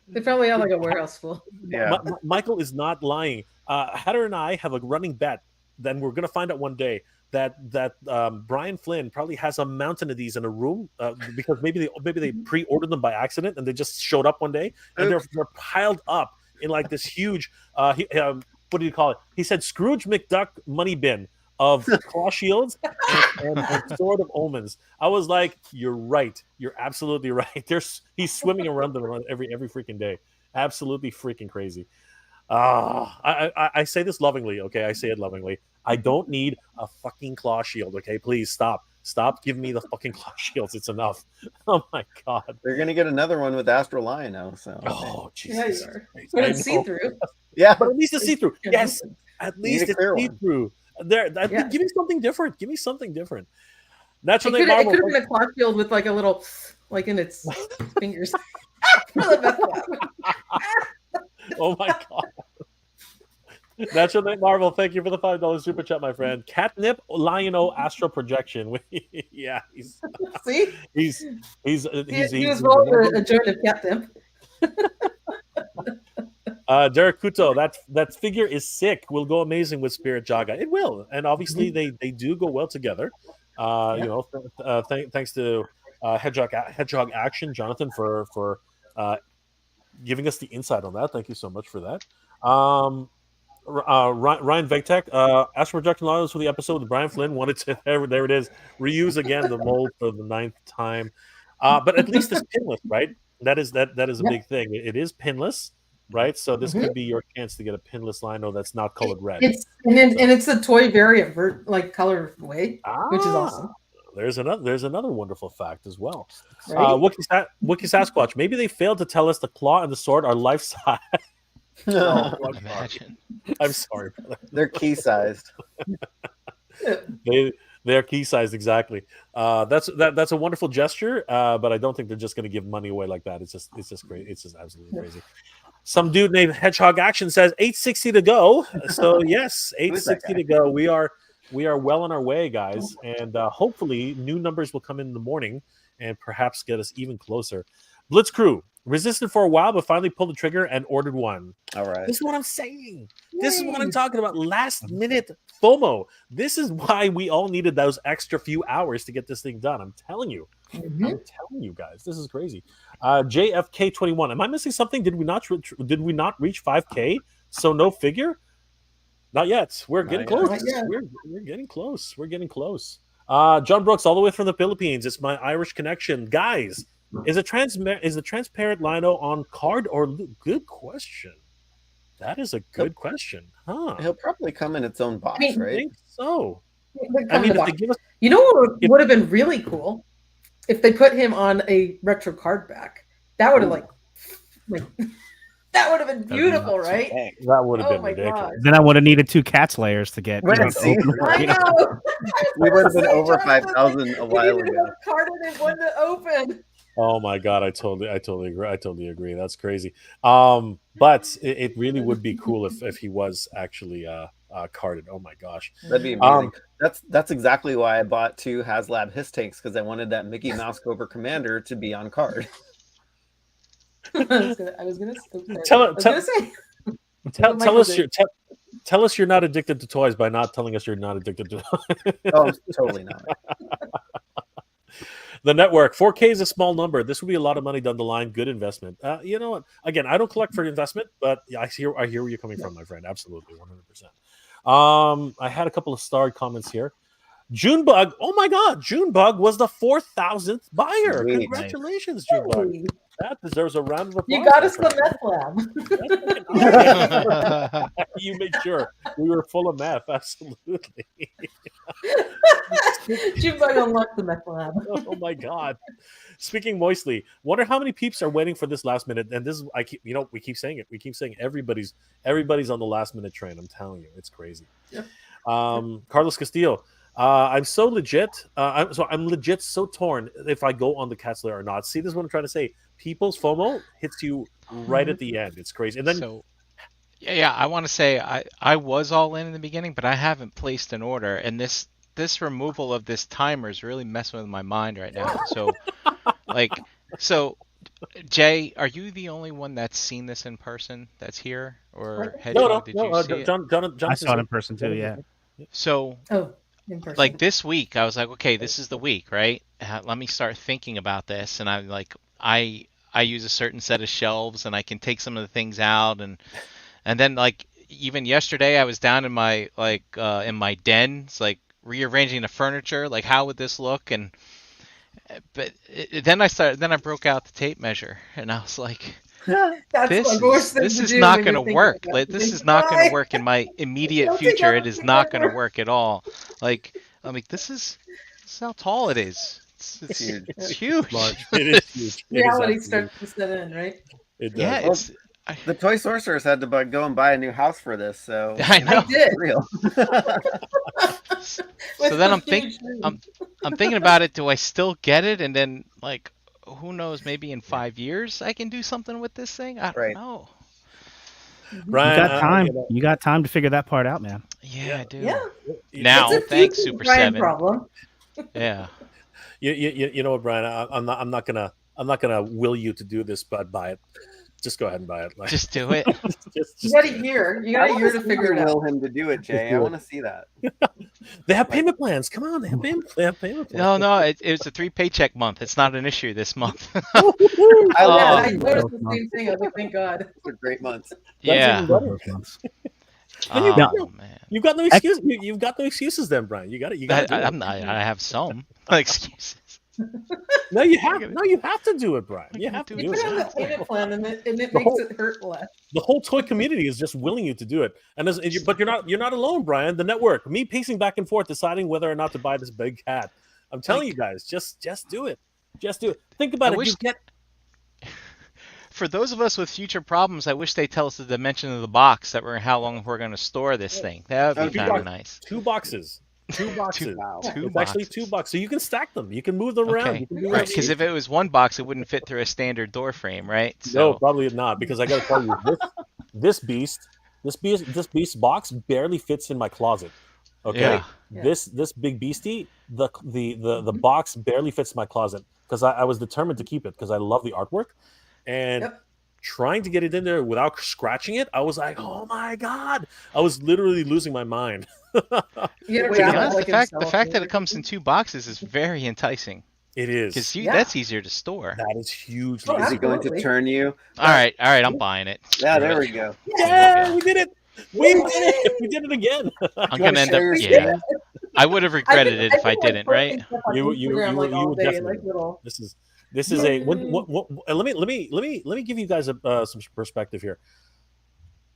They probably have like a warehouse full. yeah. Michael is not lying. Hatter and I have a running bet. Then we're gonna find out one day that Brian Flynn probably has a mountain of these in a room because maybe they pre-ordered them by accident and they just showed up one day and they're piled up in like this huge. What do you call it? He said Scrooge McDuck money bin of claw shields and sword of omens. I was like, you're right. You're absolutely right. He's swimming around them every freaking day. Absolutely freaking crazy. I say this lovingly, okay? I say it lovingly. I don't need a fucking claw shield, okay? Please stop giving me the fucking claw shields. It's enough. Oh my god. They're gonna get another one with Astral Lionel. So oh Jesus. Yeah, but it's see-through. Yeah, but at least it's see-through. Yes, at least it's see-through. Give me something different. Give me something different. Natural it could have been a claw shield with like a little, like in its fingers. Oh my god. Natural Nate Marvel, thank you for the $5 super chat, my friend. Catnip Lionel Astral Projection. Yeah, he's see, he was well a joint of Catnip. Derek Kuto, that figure is sick. Will go amazing with Spirit Jaga. It will, and obviously they do go well together. Thanks to Hedgehog Action, Jonathan, for giving us the insight on that. Thank you so much for that. Ryan Vegtech, Astral Projection Lionels for the episode with Brian Flynn wanted to there it is, reuse again the mold for the 9th time. But at least it's pinless, right? That is a big thing. It is pinless, right? So this could be your chance to get a pinless Lino that's not colored red. And it's a toy variant color way, which is awesome. There's another wonderful fact as well. Right? Wookie Sasquatch. Maybe they failed to tell us the claw and the sword are life size. Imagine. I'm sorry, brother. They're key sized. They're key sized, exactly. That's a wonderful gesture, but I don't think they're just going to give money away like that. It's just great. It's just absolutely crazy. Some dude named Hedgehog Action says 860 to go. So yes, 860 to go. We are well on our way, guys, and hopefully new numbers will come in the morning and perhaps get us even closer. Blitz Crew resisted for a while, but finally pulled the trigger and ordered one. All right. This is what I'm saying. This is what I'm talking about. Last minute FOMO. This is why we all needed those extra few hours to get this thing done. I'm telling you. I'm telling you guys. This is crazy. JFK21. Am I missing something? Did we not reach 5K? So no figure? Not yet. We're getting close. We're getting close. We're getting close. John Brooks, all the way from the Philippines. It's my Irish connection. Guys, is the transparent Lino on card or good question? That is a good question. Huh. He'll probably come in its own box, right? I think so. I mean, if they give us... You know what would have been really cool? If they put him on a retro card back. That would have that That would have been beautiful, right? That would have Oh been my ridiculous. God. Then I would have needed 2 cats layers to get. Right, to see? open it, I you know? know. We would have been over Jonathan, 5,000 a while we needed ago. one carded and one to open. Oh my God, I totally agree. I totally agree. That's crazy. But it really would be cool if he was actually carded. Oh my gosh, That'd be amazing. That's exactly why I bought 2 HasLab Hiss tanks, because I wanted that Mickey Mouse Cobra Commander to be on card. I was gonna say. Tell us you're not addicted to toys by not telling us you're not addicted to. Oh, totally not. The network 4K is a small number. This would be a lot of money down the line. Good investment. You know what? Again, I don't collect for investment, but I hear where you're coming from, my friend. Absolutely, 100%. I had a couple of starred comments here. Junebug. Oh my God, Junebug was the 4,000th buyer. Sweet. Congratulations, Junebug. That deserves a round of applause. You got us the meth lab. You made sure we were full of meth. Absolutely. Junebug unlocked the meth lab. Oh my God. Speaking moistly, wonder how many peeps are waiting for this last minute. And this is, we keep saying it. We keep saying everybody's on the last minute train. I'm telling you, it's crazy. Yeah. Carlos Castillo. I'm so legit. I'm legit so torn if I go on the Cat's Lair or not. See, this is what I'm trying to say. People's FOMO hits you right at the end. It's crazy. And then I want to say I was all in the beginning, but I haven't placed an order, and this removal of this timer is really messing with my mind right now. So Jay, are you the only one that's seen this in person that's here, or no, did you see John, I saw it in person too. Yeah. So like this week, I was like, okay, this is the week, right? Let me start thinking about this, and I'm like, I use a certain set of shelves, and I can take some of the things out, and then like even yesterday, I was down in my in my den, it's like rearranging the furniture, like how would this look, then I broke out the tape measure, and I was like, this is not going to work. This is not going to work in my immediate future. It is not going to work at all. Like, I'm like, this is how tall it is. It's huge. It's huge. It is huge. Reality starts to set in, right? It does. Yeah, the Toy Sorcerers had to go and buy a new house for this, so I know. Did. Real. So then I'm thinking about it. Do I still get it? And then like, who knows? Maybe in 5 years I can do something with this thing. I don't know. Brian, you got time. You got time to figure that part out, man. Yeah, I do. Yeah. Now, thanks, Super7. Problem. Yeah. You know what, Brian? I'm not gonna will you to do this, but buy it. Just go ahead and buy it. Like, just do it. You got a year. You got a year to figure it out. Will him to do it, Jay. I want to see that. They have payment plans. Come on, they have payment plans. No, it was a 3 paycheck month. It's not an issue this month. I noticed the same thing. I was like, thank God. It's a great month. Yeah. Man. You've got no excuse. You've got no excuses, then, Brian. You got it. You got. I have some excuses. No, you have. No, you have to do it, Brian. You have to do You it. put on the payment plan, and it makes it hurt less. The whole toy community is just willing you to do it, but you're not alone, Brian. The network, me pacing back and forth, deciding whether or not to buy this big cat. I'm telling you guys, just do it. Just do it. Think about it. For those of us with future problems, I wish they tell us the dimension of the box how long we're going to store this thing. That would be kind of nice. 2 boxes. 2 boxes. Two it's boxes. actually 2 boxes, so you can stack them. You can move them around. Right, because if it was 1 box, it wouldn't fit through a standard door frame, right? No, probably not. Because I got to tell you, this beast box barely fits in my closet. Okay, this big beastie, the box barely fits my closet because I was determined to keep it because I love the artwork, and trying to get it in there without scratching it, I was like, oh my God, I was literally losing my mind. The fact that it comes in 2 boxes is very enticing. It is. Because that's easier to store. That is huge. Is he going to turn you? All right, I'm buying it. Yeah, there we go. Yeah, we did it. We did it. We did it again. I'm gonna end up. I would have regretted it if I didn't, right? You would definitely. This is a. Let me give you guys some perspective here.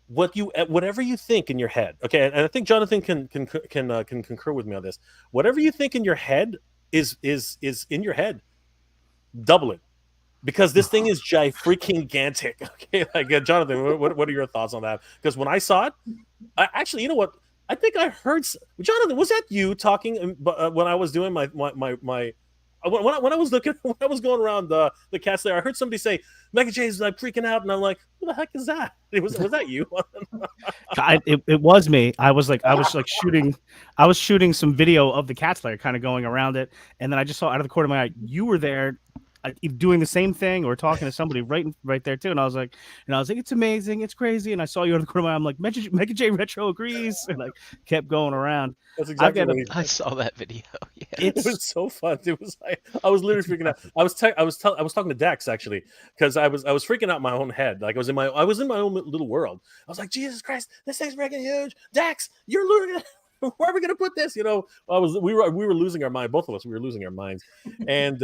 Whatever you think in your head, okay, and I think Jonathan can concur with me on this. Whatever you think in your head is in your head. Double it. because this thing is freaking gigantic. Okay, like Jonathan, what are your thoughts on that? Because when I saw it, actually, you know what? I think I heard Jonathan. Was that you talking when I was doing my when I was looking when I was going around the cats there? I heard somebody say Mega J's like freaking out, and I'm like, who the heck is that? Was that you? It was me. I was shooting some video of the cat's lair, kind of going around it, and then I just saw out of the corner of my eye you were there, doing the same thing or talking to somebody right there too. And I was like, it's amazing, it's crazy. And I saw you out of the corner of my eye. I'm like, Mega J Retro agrees, and like kept going around. That's exactly I saw that video. Yeah. It was so fun. It was like I was literally freaking out. I was talking to Dex actually because I was freaking out in my own head. Like I was in my own little world. I was like, Jesus Christ, this thing's freaking huge. Dex, you're losing. Where are we gonna put this? You know, we were losing our mind. Both of us, we were losing our minds. And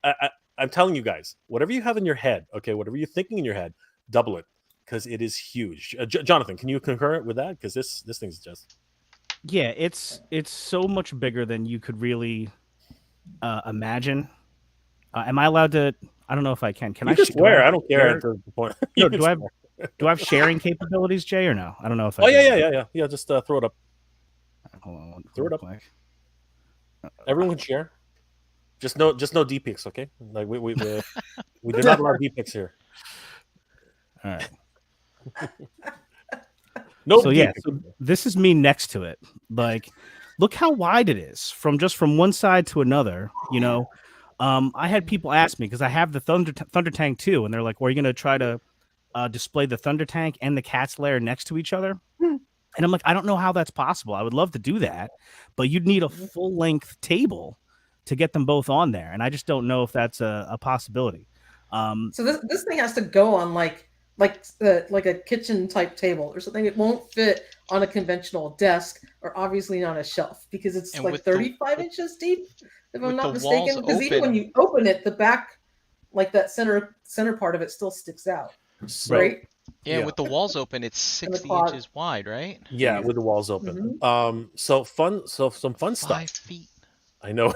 I'm telling you guys, whatever you have in your head, okay, whatever you're thinking in your head, double it because it is huge. Jonathan, can you concur with that? Because this thing's just. Yeah, it's so much bigger than you could really imagine. Am I allowed to? I don't know if I can. Can you I just swear? I don't care. No, do I have sharing capabilities, Jay, or no? I don't know if I. Oh yeah. Just throw it up. Hold on. Throw it up. Everyone can share. Just no DPix, okay? Like we do not allow DPix here. All right. No. So yeah, so this is me next to it. Like, look how wide it is from one side to another. You know, I had people ask me because I have the Thunder Tank too, and they're like, "Well, are you going to try to display the Thunder Tank and the cat's lair next to each other?" And I'm like, I don't know how that's possible. I would love to do that, but you'd need a full length table to get them both on there, and I just don't know if that's a possibility. So this thing has to go on like a kitchen type table or something. It won't fit on a conventional desk or obviously not a shelf because it's like 35 inches deep, if I'm not mistaken. Because even when you open it, the back, like that center part of it still sticks out, right? Yeah, with the walls open, it's 60 inches wide, right? Yeah, with the walls open. Mm-hmm. So some fun stuff. 5 feet. I know.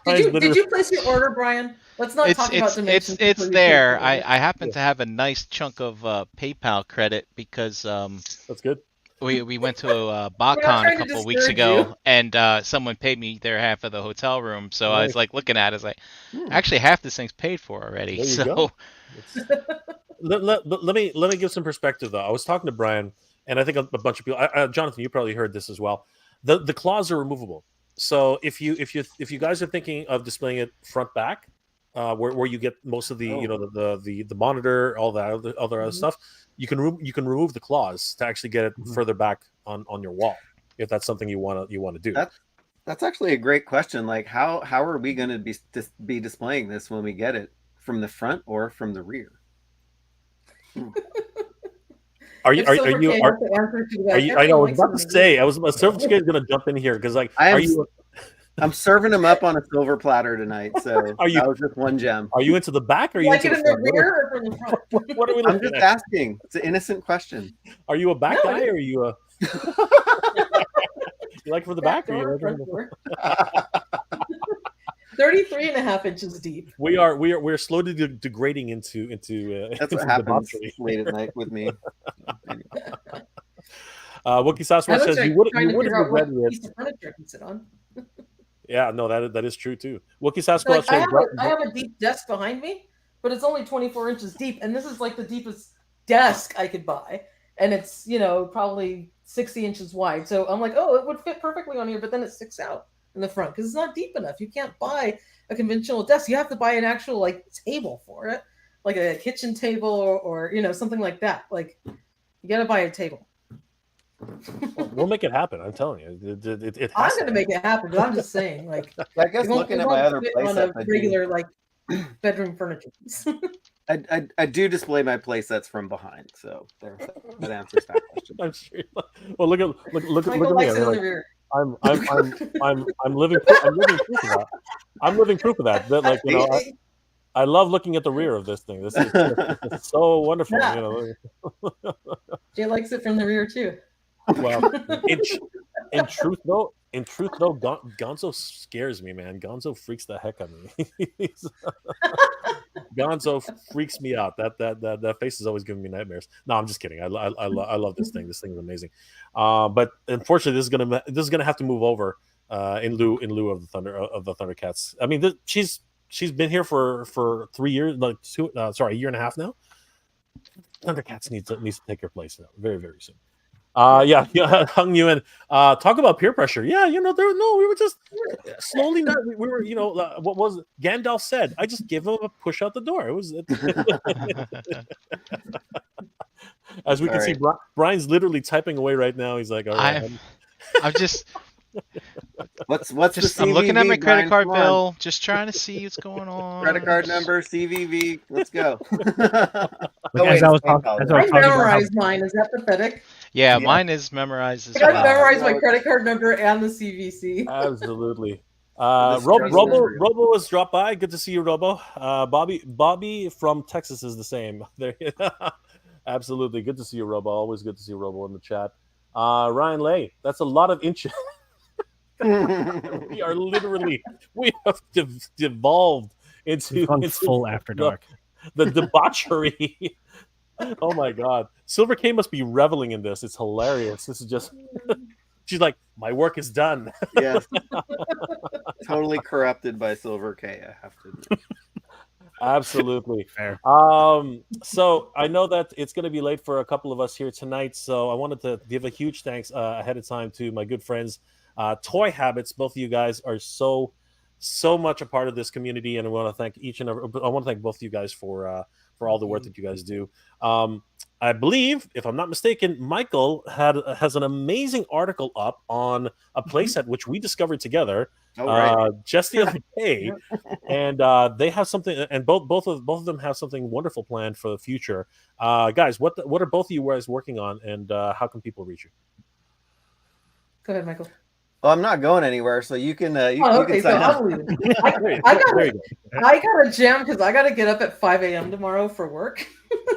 Did you place your order, Brian? Let's not talk about dimensions. It's there. I happen to have a nice chunk of PayPal credit because that's good. We went to a BotCon a couple of weeks ago, and someone paid me their half of the hotel room. So I was like looking at it, I was like, actually half this thing's paid for already. There you go. let me give some perspective though. I was talking to Brian, and I think a bunch of people. Jonathan, you probably heard this as well. The claws are removable. So if you guys are thinking of displaying it front back, where you get most of the the monitor, all that other stuff, you can remove the claws to actually get it further back on your wall if that's something you want to do. That's actually a great question. Like how are we going to be displaying this when we get it, from the front or from the rear? Are you? I know. I was about to say. Silver Skate is going to jump in here because, like, I'm serving them up on a silver platter tonight. So that was just one gem. Are you into the back or are you like into it in the rear or from the front? What are we looking I'm just asking. It's an innocent question. Are you a back guy or are you a? You like it from the back or you like it from the front? 33.5 inches deep. We're slowly degrading into that's what happens late at night with me. Wookie Sasquatch says you would have regretted it. Yeah, no, that is true too. Wookie Sasquatch says I have a deep desk behind me, but it's only 24 inches deep, and this is like the deepest desk I could buy, and it's probably 60 inches wide. So I'm like, oh, it would fit perfectly on here, but then it sticks out in the front because it's not deep enough. You can't buy a conventional desk. You have to buy an actual like table for it, like a kitchen table or something like that. Like you got to buy a table. We'll make it happen. I'm telling you, I'm going to make it happen, but I'm just saying, like, I guess looking at my other place on a regular like bedroom furniture. I do display my play sets from behind, so that answers that question. I'm sure. Well, look at me. I'm living proof of that. I'm living proof of that. That, like, I love looking at the rear of this thing. This is so wonderful. Yeah. Jay likes it from the rear too. Well, in truth, though, In truth, though, Gonzo scares me, man. Gonzo freaks the heck out of me. Gonzo freaks me out. That face is always giving me nightmares. No, I'm just kidding. I love this thing. This thing is amazing. But unfortunately, this is gonna have to move over in lieu of the Thundercats. I mean, she's been here for 3 years, like a year and a half now. Thundercats needs to take her place now, very, very soon. Yeah, Hung Yuan. Talk about peer pressure. Yeah, we were just slowly. We were, what was it? Gandalf said? I just give him a push out the door. It was. As we can see, Brian's literally typing away right now. He's like, all right. I'm just. What's just, the CVV, I'm looking at my credit card Brian? bill, just trying to see what's going on. Credit card number, CVV. Let's go. I memorized mine. Is that pathetic? Yeah, mine is memorized as well. well. I memorized my credit card number and the CVC. Absolutely. Robo has dropped by. Good to see you, Robo. Bobby from Texas is the same. There. Absolutely. Good to see you, Robo. Always good to see Robo in the chat. Ryan Lay, that's a lot of inches. we have devolved into full After Dark. The debauchery. Oh my God, Silver K must be reveling in this. It's hilarious. This is just. She's like, my work is done. Yes. Totally corrupted by Silver K, I have to admit. Absolutely. Fair. So I know that it's going to be late for a couple of us here tonight, so I wanted to give a huge thanks ahead of time to my good friends, Toy Habits. Both of you guys are so much a part of this community, and I want to thank both of you guys for all the work that you guys do. I believe, if I'm not mistaken, Michael has an amazing article up on a playset which we discovered together just the other day, and they have something, and both of them have something wonderful planned for the future. Guys, what are both of you guys working on, and how can people reach you? Go ahead, Michael. Well, I'm not going anywhere, so you can you can sign up. I got a jam because I got to get up at 5 a.m. tomorrow for work.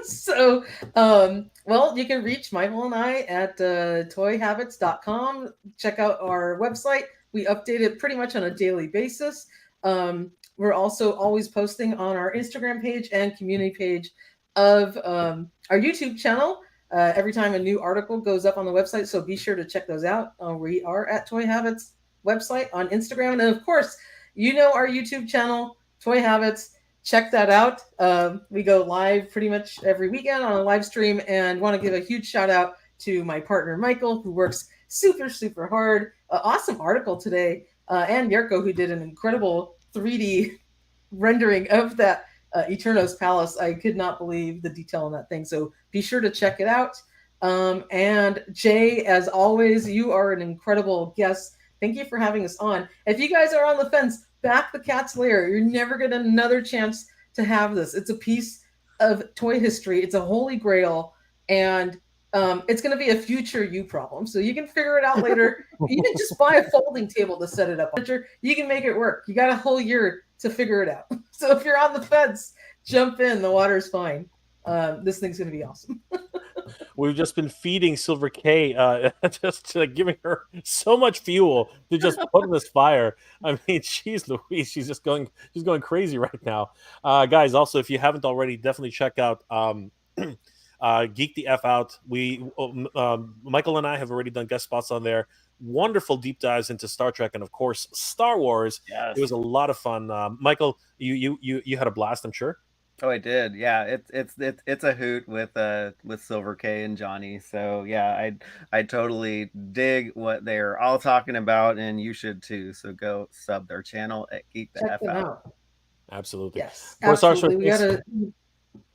So, well, you can reach Michael and I at toyhabits.com. Check out our website. We update it pretty much on a daily basis. We're also always posting on our Instagram page and community page of our YouTube channel. Every time a new article goes up on the website, so be sure to check those out. We are at Toy Habits website on Instagram, and of course, our YouTube channel, Toy Habits. Check that out. We go live pretty much every weekend on a live stream, and want to give a huge shout out to my partner Michael, who works super hard. Awesome article today, and Yerko, who did an incredible 3D rendering of that Eterno's Palace. I could not believe the detail on that thing. So be sure to check it out. And Jay, as always, you are an incredible guest. Thank you for having us on. If you guys are on the fence, back the Cat's Lair. You're never getting another chance to have this. It's a piece of toy history. It's a holy grail. And it's going to be a future you problem. So you can figure it out later. You can just buy a folding table to set it up. You can make it work. You got a whole year to figure it out. So if you're on the fence, jump in. The water's fine. This thing's going to be awesome. We've just been feeding Silver K, just giving her so much fuel to just put in this fire. I mean, she's Louise. She's going crazy right now. Guys, also, if you haven't already, definitely check out Geek the F Out. Michael and I have already done guest spots on there. Wonderful deep dives into Star Trek and, of course, Star Wars. Yes. It was a lot of fun. Michael, you had a blast, I'm sure. Oh, I did. Yeah, it's a hoot with Silver K and Johnny. So yeah, I totally dig what they're all talking about, and you should too. So go sub their channel at Geek the F Out. Absolutely. Yes, absolutely.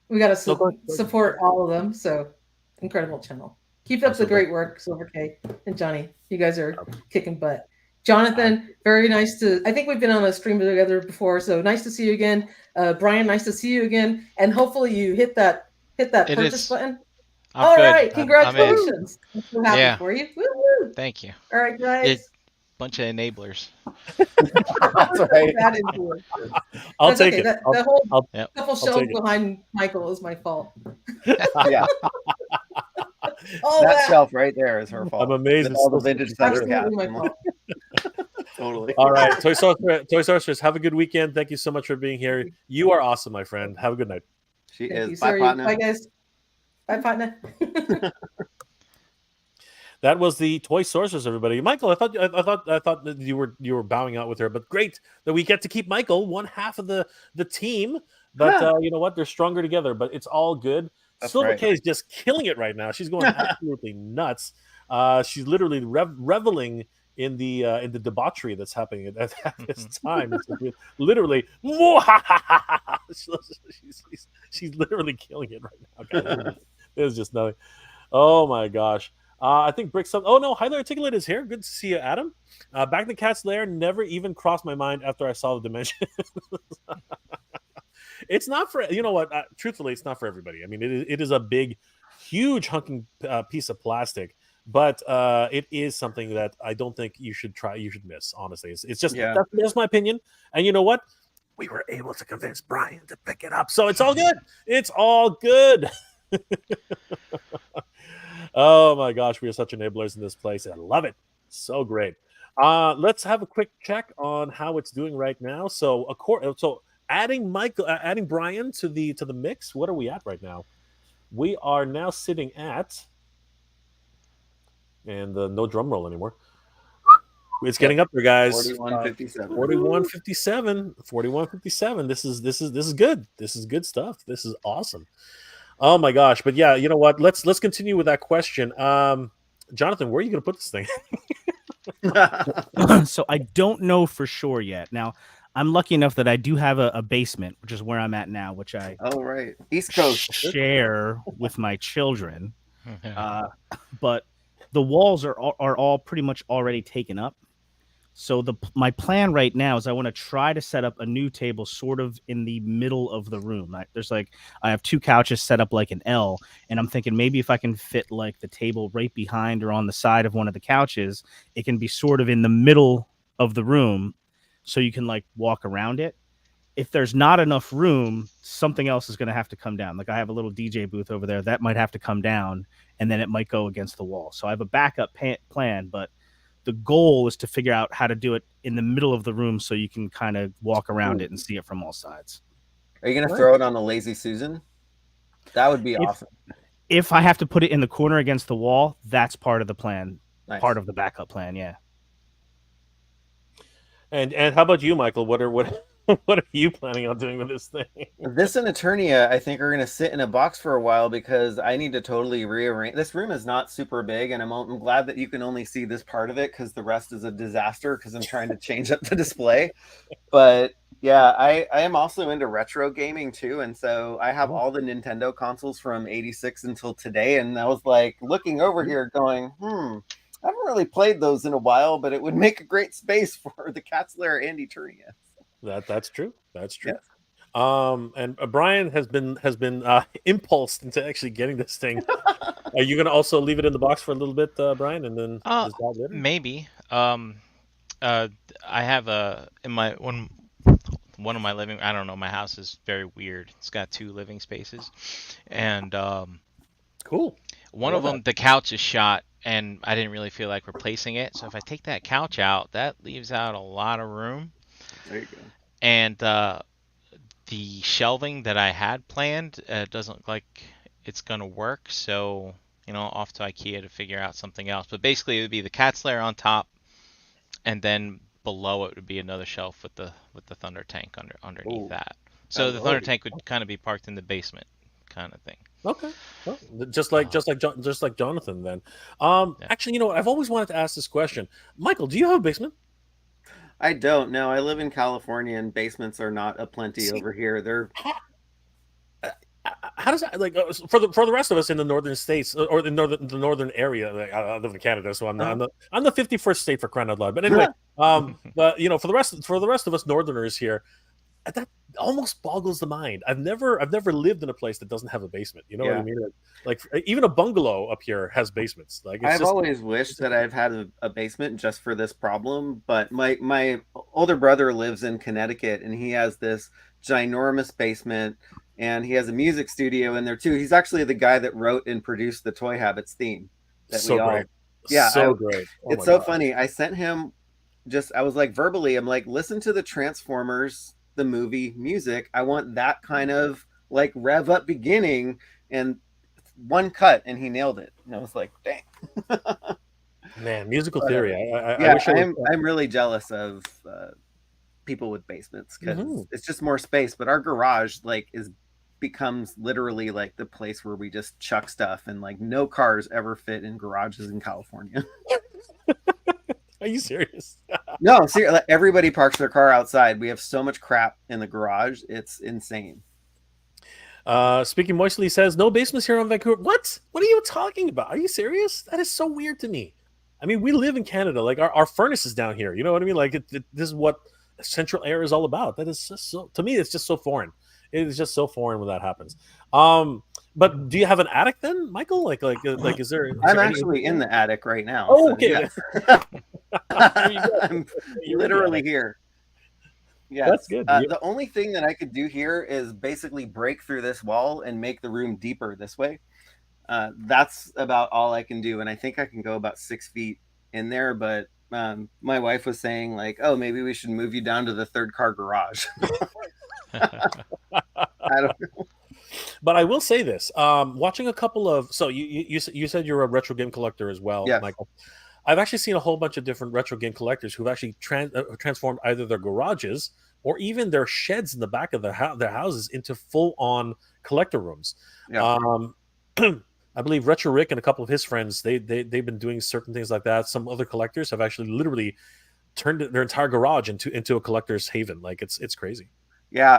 We gotta support all of them. So incredible channel. Keep up the great work, Silver K and Johnny. You guys are kicking butt. Jonathan, very nice I think we've been on a stream together before, so nice to see you again. Brian, nice to see you again. And hopefully you hit that purchase button. All right, congratulations. I'm so happy for you. Woo-hoo. Thank you. All right, guys. Bunch of enablers. That's right. I'll take it. The whole couple shelves behind Michael is my fault. Yeah. That shelf right there is her fault. I'm amazed. All the vintage Thundercats. Totally. All right, Toy Sorceress, have a good weekend. Thank you so much for being here. You are awesome, my friend. Have a good night. She Thank is. you. Bye, Sorry. partner. Bye, guys. Bye, partner. That was the Toy Sorceress, everybody. Michael, I thought that you were bowing out with her, but great that we get to keep Michael, one half of the team. But you know what? They're stronger together. But it's all good. That's Silver right. K is just killing it right now. She's going absolutely nuts. She's literally reveling in the debauchery that's happening at this time. It's like, literally, she's literally killing it right now, guys. There's just nothing. Oh my gosh. I think Brick's up. Oh no, Highlight Articulate is here. Good to see you, Adam. Back in the Cat's Lair never even crossed my mind after I saw the dimension. It's not for, you know what? Truthfully, it's not for everybody. I mean, it is a big, huge hunking piece of plastic, but it is something that I don't think you should try. You should miss. Honestly, it's just that's my opinion. And you know what? We were able to convince Brian to pick it up, so it's all good. It's all good. Oh my gosh, we are such enablers in this place. I love it. So great. Let's have a quick check on how it's doing right now. So adding Brian to the mix. What are we at right now? We are now sitting at, and no drum roll anymore. It's getting up there, guys. 4157. 4157. 4157. This is good. This is good stuff. This is awesome. Oh my gosh. But yeah, you know what? Let's continue with that question. Jonathan, where are you going to put this thing? So I don't know for sure yet. Now, I'm lucky enough that I do have a basement, which is where I'm at now, which I East Coast share with my children. But the walls are all pretty much already taken up. So my plan right now is I want to try to set up a new table sort of in the middle of the room. I have two couches set up like an L, and I'm thinking maybe if I can fit like the table right behind or on the side of one of the couches, it can be sort of in the middle of the room so you can like walk around it. If there's not enough room, something else is going to have to come down. Like I have a little DJ booth over there that might have to come down, and then it might go against the wall. So I have a backup plan, but the goal is to figure out how to do it in the middle of the room so you can kind of walk around it and see it from all sides. Are you going to throw it on a Lazy Susan? That would be awesome. If I have to put it in the corner against the wall, that's part of the plan. Nice. Part of the backup plan, yeah. And how about you, Michael? What are you planning on doing with this thing? This and Eternia, I think, are going to sit in a box for a while because I need to totally rearrange. This room is not super big, and I'm glad that you can only see this part of it because the rest is a disaster because I'm trying to change up the display. But yeah, I am also into retro gaming too, and so I have all the Nintendo consoles from '86 until today, and I was like looking over here going, I haven't really played those in a while, but it would make a great space for the Cat's Lair and Eternia. That's true. That's true. Yes. And Brian has been impulsed into actually getting this thing. Are you going to also leave it in the box for a little bit, Brian, and then maybe. I have in my one of my living. I don't know. My house is very weird. It's got two living spaces, and cool. One of them, the couch is shot, and I didn't really feel like replacing it. So if I take that couch out, that leaves out a lot of room. There you go. And the shelving that I had planned doesn't look like it's going to work. So, off to IKEA to figure out something else. But basically, it would be the Cat's Lair on top, and then below it would be another shelf with the Thunder Tank underneath that. So the Thunder Tank would kind of be parked in the basement, kind of thing. Okay, well, just like Jonathan then. Actually, I've always wanted to ask this question, Michael. Do you have a basement? I don't know. I live in California, and basements are not aplenty over here. They're how does that for the rest of us in the northern states or the northern area? I live in Canada, so I'm the 51st state for crying out loud. But anyway, but for the rest of us northerners here, that almost boggles the mind. I've never lived in a place that doesn't have a basement. You know what I mean? Like even a bungalow up here has basements. I've always wished that I've had a basement just for this problem. But my older brother lives in Connecticut, and he has this ginormous basement, and he has a music studio in there too. He's actually the guy that wrote and produced the Toy Habits theme. Great. Yeah, so great. It's so funny. I sent him I was like verbally, I'm like, listen to the Transformers, the movie music. I want that kind of like rev up beginning, and one cut, and he nailed it. And I was like, dang. Man, musical theory. I wish I'm really jealous of people with basements because it's just more space. But our garage becomes literally like the place where we just chuck stuff, and like no cars ever fit in garages in California. Are you serious? No, seriously. Like, everybody parks their car outside. We have so much crap in the garage. It's insane. Speaking Moistly says, no basements here on Vancouver. What are you talking about? Are you serious? That is so weird to me. I mean, we live in Canada. Like our furnace is down here. You know what I mean? Like this is what central air is all about. That is just so, to me, it's just so foreign. It is just so foreign when that happens. But do you have an attic then, Michael? Like is there? I'm actually in the attic right now. Oh, so, okay. Yeah. I'm literally here. Yeah, that's good. The only thing that I could do here is basically break through this wall and make the room deeper this way. That's about all I can do, and I think I can go about 6 feet in there. But my wife was saying like, "Oh, maybe we should move you down to the third car garage." I don't know. But I will say this: watching a couple of you said you're a retro game collector as well, yes. Michael. I've actually seen a whole bunch of different retro game collectors who've actually transformed either their garages or even their sheds in the back of their houses into full-on collector rooms. Yeah. I believe Retro Rick and a couple of his friends, they've been doing certain things like that. Some other collectors have actually literally turned their entire garage into a collector's haven. Like it's crazy. Yeah,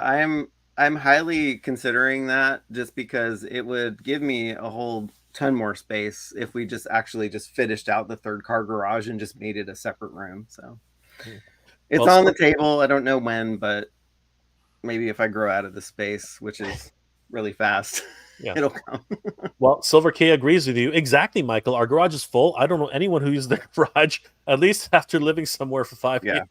I'm highly considering that just because it would give me a whole ton more space if we just finished out the third car garage and just made it a separate room. So it's on the table. I don't know when, but maybe if I grow out of the space, which is really fast, it'll come. Well, Silver K agrees with you. Exactly, Michael. Our garage is full. I don't know anyone who uses their garage, at least after living somewhere for 5 years.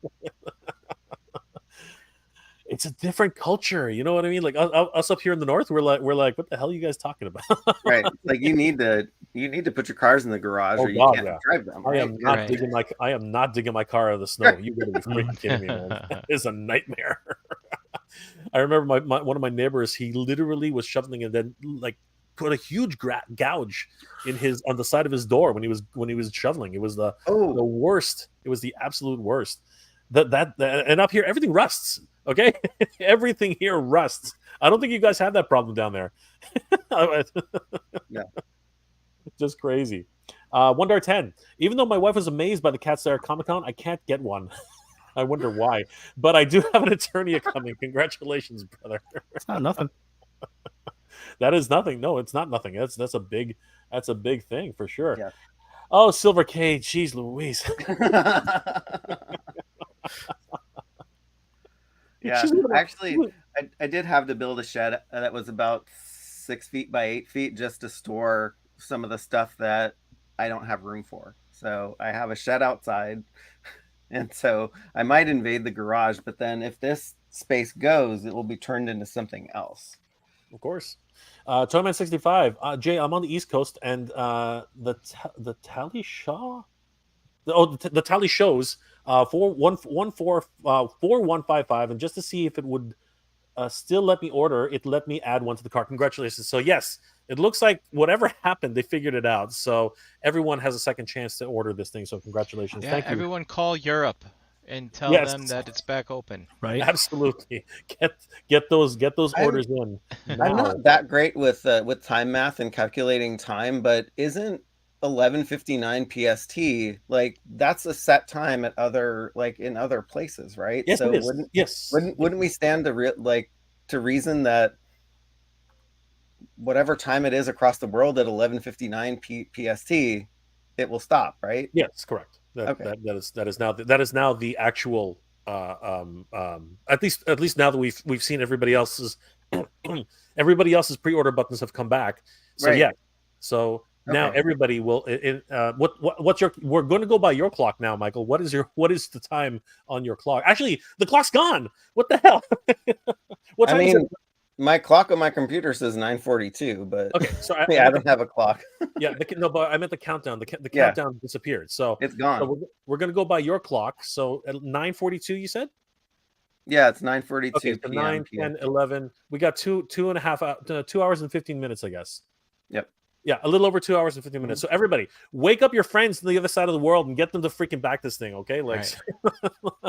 It's a different culture, you know what I mean? Like us up here in the north, we're like, what the hell are you guys talking about? Right, like you need to put your cars in the garage, or you can't drive them. Right? I am not digging my car out of the snow. You gotta be freaking kidding me, man! That is a nightmare. I remember one of my neighbors. He literally was shoveling and then like put a huge gouge on the side of his door when he was shoveling. It was the worst. It was the absolute worst. And up here everything rusts. Okay, everything here rusts. I don't think you guys have that problem down there. Yeah, just crazy. 1dar10. Even though my wife was amazed by the Cats Lair Comic-Con, I can't get one. I wonder why. But I do have an attorney coming. Congratulations, brother. It's not nothing. That is nothing. No, it's not nothing. That's a big thing for sure. Yeah. Oh, Silver K, jeez Louise. Yeah, actually, I did have to build a shed that was about 6 feet by 8 feet just to store some of the stuff that I don't have room for. So I have a shed outside, and so I might invade the garage, but then if this space goes, it will be turned into something else. Of course. Toyman65, Jay, I'm on the East Coast, and the tally show, the tally shows 4155, and just to see if it would still let me order, it let me add one to the cart. Congratulations. So yes, it looks like whatever happened, they figured it out. So everyone has a second chance to order this thing. So congratulations. Yeah, thank you. Everyone call Europe and tell them that it's back open. Right. Absolutely. Get those orders in. I'm not that great with time math and calculating time, but isn't 11:59 PST like that's a set time at in other places, right? Yes, so it is. wouldn't we stand to reason that whatever time it is across the world at 11:59 PST, it will stop, right? Yes, correct. That is now the actual at least now that we've seen everybody else's pre-order buttons have come back. So right. Yeah. So now everybody will. We're going to go by your clock now, Michael. What is the time on your clock? Actually, the clock's gone. What the hell? What time is it? My clock on my computer says 9:42, but okay. So I don't have a clock. Yeah, but I meant the countdown. The Yeah. countdown disappeared, so It's gone. So we're gonna go by your clock. So at 9:42, you said. Yeah, it's 9:42 Okay, so p.m. 9, 10, 11. We got 2 hours and 15 minutes, I guess. Yep. Yeah, a little over 2 hours and 15 minutes. So everybody, wake up your friends on the other side of the world and get them to freaking back this thing, okay? Like,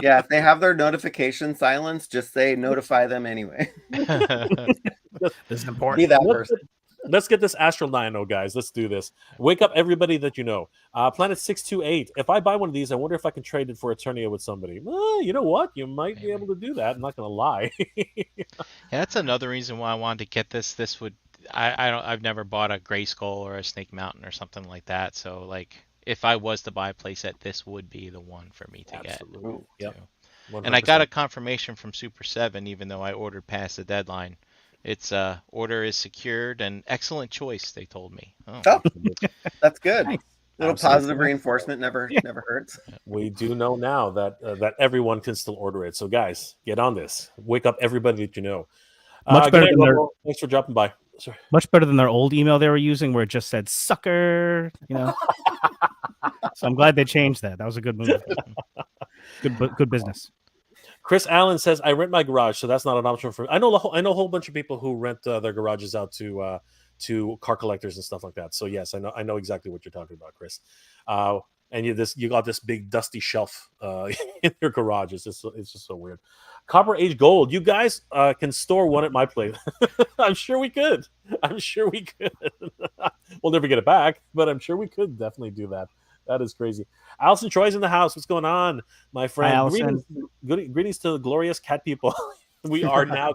yeah, if they have their notification silenced, just say notify them anyway. This is important. Be that person. Let's get this Astral Dino, guys. Let's do this. Wake up everybody that you know. Planet 628. If I buy one of these, I wonder if I can trade it for Eternia with somebody. Well, you know what? You might be able to do that. I'm not going to lie. Yeah, that's another reason why I wanted to get this. This would I've never bought a Grayskull or a Snake Mountain or something like that. So like if I was to buy a playset, this would be the one for me to Absolutely. get. Yep. And I got a confirmation from Super7, even though I ordered past the deadline. Its order is secured and excellent choice, they told me. Oh, that's good. Nice. Little Absolutely. positive reinforcement never hurts. We do know now that that everyone can still order it. So guys, get on this. Wake up everybody that you know. Much better than Thanks for dropping by. Sorry. Much better than their old email they were using, where it just said "sucker." You know. So I'm glad they changed that. That was a good move. Good business. Chris Allen says, "I rent my garage, so that's not an option for me." I know a whole bunch of people who rent their garages out to car collectors and stuff like that. So yes, I know exactly what you're talking about, Chris. And you got this big dusty shelf in your garage. It's just so weird. Copper Age Gold. You guys can store one at my place. I'm sure we could. We'll never get it back, but I'm sure we could definitely do that. That is crazy. Allison Troy's in the house. What's going on, my friend? Hi, Allison. Greetings to the glorious cat people. We are now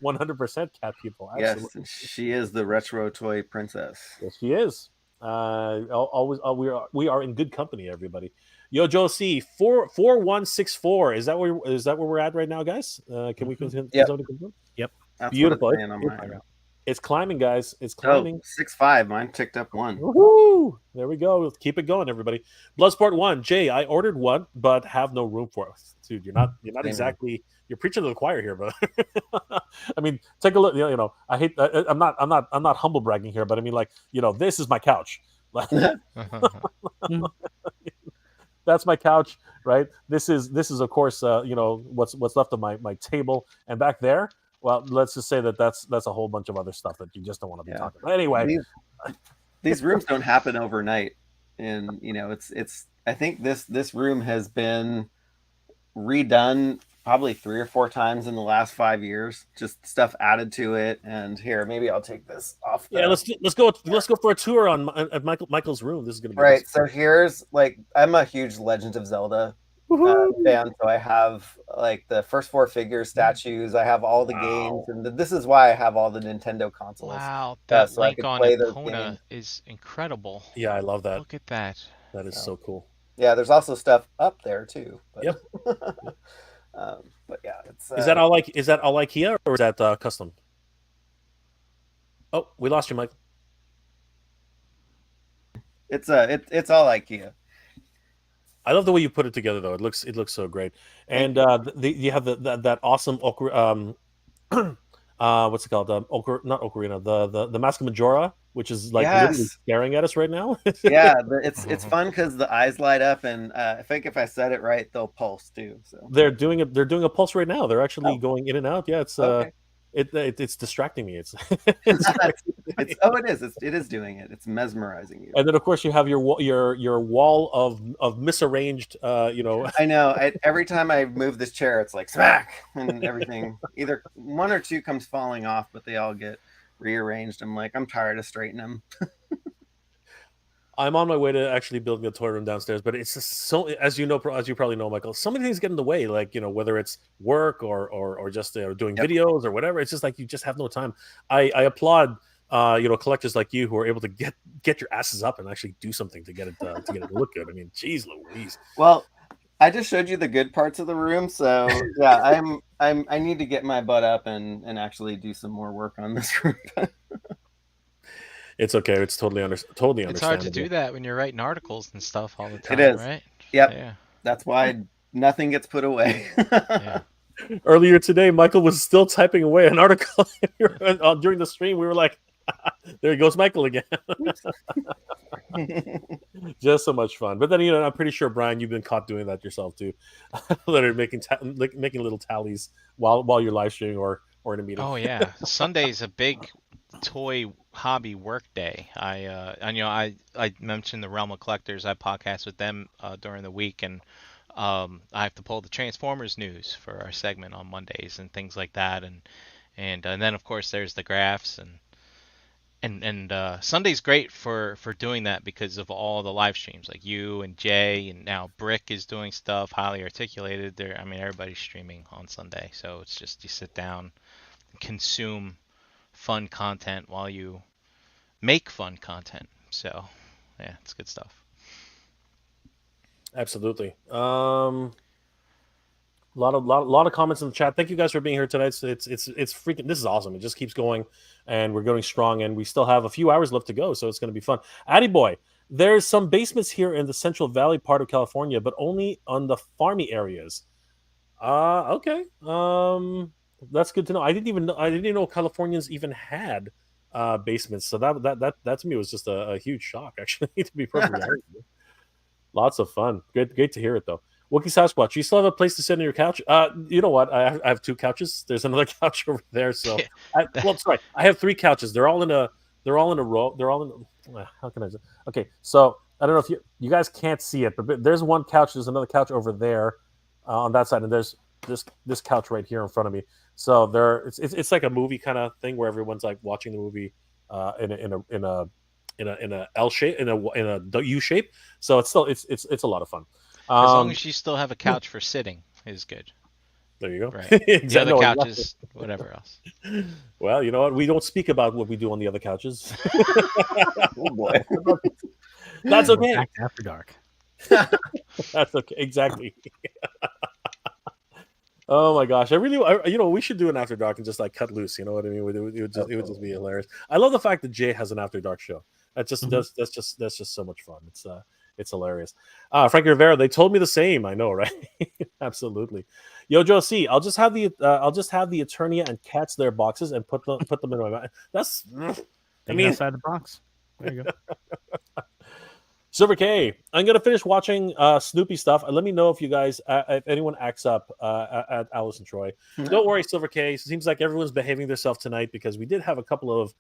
100% cat people. Absolutely. Yes, she is the retro toy princess. Yes, she is. We are in good company, everybody. Yo, Joe C 4164. Is that where we're at right now, guys? Can we continue? Yep. That's Beautiful. What it's, on mine. It's climbing, guys. It's climbing. 6'5". Mine ticked up 1. Woohoo! There we go. Keep it going, everybody. Bloodsport 1. Jay, I ordered one, but have no room for it. Dude, you're not exactly. You're preaching to the choir here, but I mean, take a look. You know, I hate. I'm not humble bragging here, but I mean, like, you know, this is my couch. Like, that's my couch, right? This is of course, you know, what's left of my table, and back there. Well, let's just say that's a whole bunch of other stuff that you just don't want to be talking about. Anyway, these rooms don't happen overnight, and you know, it's. I think this room has been redone probably 3 or 4 times in the last 5 years. Just stuff added to it, and here, maybe I'll take this off. Yeah, let's go for a tour at Michael's room. This is gonna be right. So here's I'm a huge Legend of Zelda fan, so I have like the first 4 figure statues. I have all the games, and this is why I have all the Nintendo consoles. Wow, that so link on Epona is incredible. Yeah, I love that. Look at that. That is so cool. Yeah, there's also stuff up there too. But, yep. But yeah, it's is that all IKEA or is that custom? Oh, we lost you, Mike. It's all IKEA. I love the way you put it together, though. It looks so great. And you have that awesome what's it called? Not Ocarina. The Mask of Majora, which is like literally staring at us right now. Yeah, it's fun because the eyes light up, and I think if I said it right, they'll pulse too. So they're doing a pulse right now. They're actually going in and out. Yeah, it's okay. It's distracting me. It is doing it. It's mesmerizing you. And then of course you have your wall of misarranged. You know. I know. Every time I move this chair, it's like smack, and everything. Either 1 or 2 comes falling off, but they all get rearranged. I'm tired of straightening them. I'm on my way to actually building a toy room downstairs, but it's just so, as you probably know, Michael, so many things get in the way, like, you know, whether it's work or just doing videos or whatever. It's just like you just have no time. I applaud you know, collectors like you who are able to get your asses up and actually do something to get it to look good. I mean, geez Louise. Well, I just showed you the good parts of the room, so yeah, I need to get my butt up and actually do some more work on this room. It's okay. It's totally understandable. It's hard to do that when you're writing articles and stuff all the time. It is, right? Yep. Yeah. That's why nothing gets put away. Yeah. Earlier today, Michael was still typing away an article during the stream. We were like, there goes Michael again. Just so much fun. But then, I'm pretty sure, Brian, you've been caught doing that yourself too. Literally making little tallies while you're live streaming or in a meeting. Oh yeah, Sunday's a big toy hobby work day. I mentioned the Realm of Collectors. I podcast with them during the week, and I have to pull the Transformers news for our segment on Mondays and things like that, and then of course there's the graphs and Sunday's great for doing that because of all the live streams like you and Jay, and now Brick is doing stuff highly articulated. Everybody's streaming on Sunday, so it's just you sit down, consume fun content while you make fun content. So yeah, it's good stuff. Absolutely. A lot of comments in the chat. Thank you guys for being here tonight. It's freaking. This is awesome. It just keeps going, and we're going strong. And we still have a few hours left to go, so it's going to be fun. Addy boy, there's some basements here in the Central Valley part of California, but only on the farmy areas. Okay. That's good to know. I didn't even know Californians even had basements. So that to me was just a huge shock, actually. To be perfectly honest. Lots of fun. Great to hear it though. Wookie Sasquatch, you still have a place to sit on your couch? You know what? I have two couches. There's another couch over there. So, sorry, I have three couches. They're all in a row. They're all in. How can I say? Okay, so I don't know if you guys can't see it, but there's one couch. There's another couch over there on that side, and there's this couch right here in front of me. So it's like a movie kind of thing where everyone's like watching the movie in a L shape, in a U shape. So it's a lot of fun. As long as you still have a couch for sitting is good. There you go. Right. The other couches, whatever else. Well, you know what? We don't speak about what we do on the other couches. Oh boy. That's okay. Back to After Dark. That's okay. Exactly. Oh my gosh! We should do an After Dark and just like cut loose. You know what I mean? It would just be hilarious. I love the fact that Jay has an After Dark show. That's just so much fun. It's hilarious. Frankie Rivera, they told me the same. I know, right? Absolutely. Yo, Joe C, I'll just have the Eternia and Cats their boxes and put them in my mind. That's inside the box. There you go. Silver K, I'm gonna finish watching Snoopy stuff. Let me know if you guys, if anyone acts up at Alice and Troy. Don't worry, Silver K. It seems like everyone's behaving themselves tonight because we did have a couple of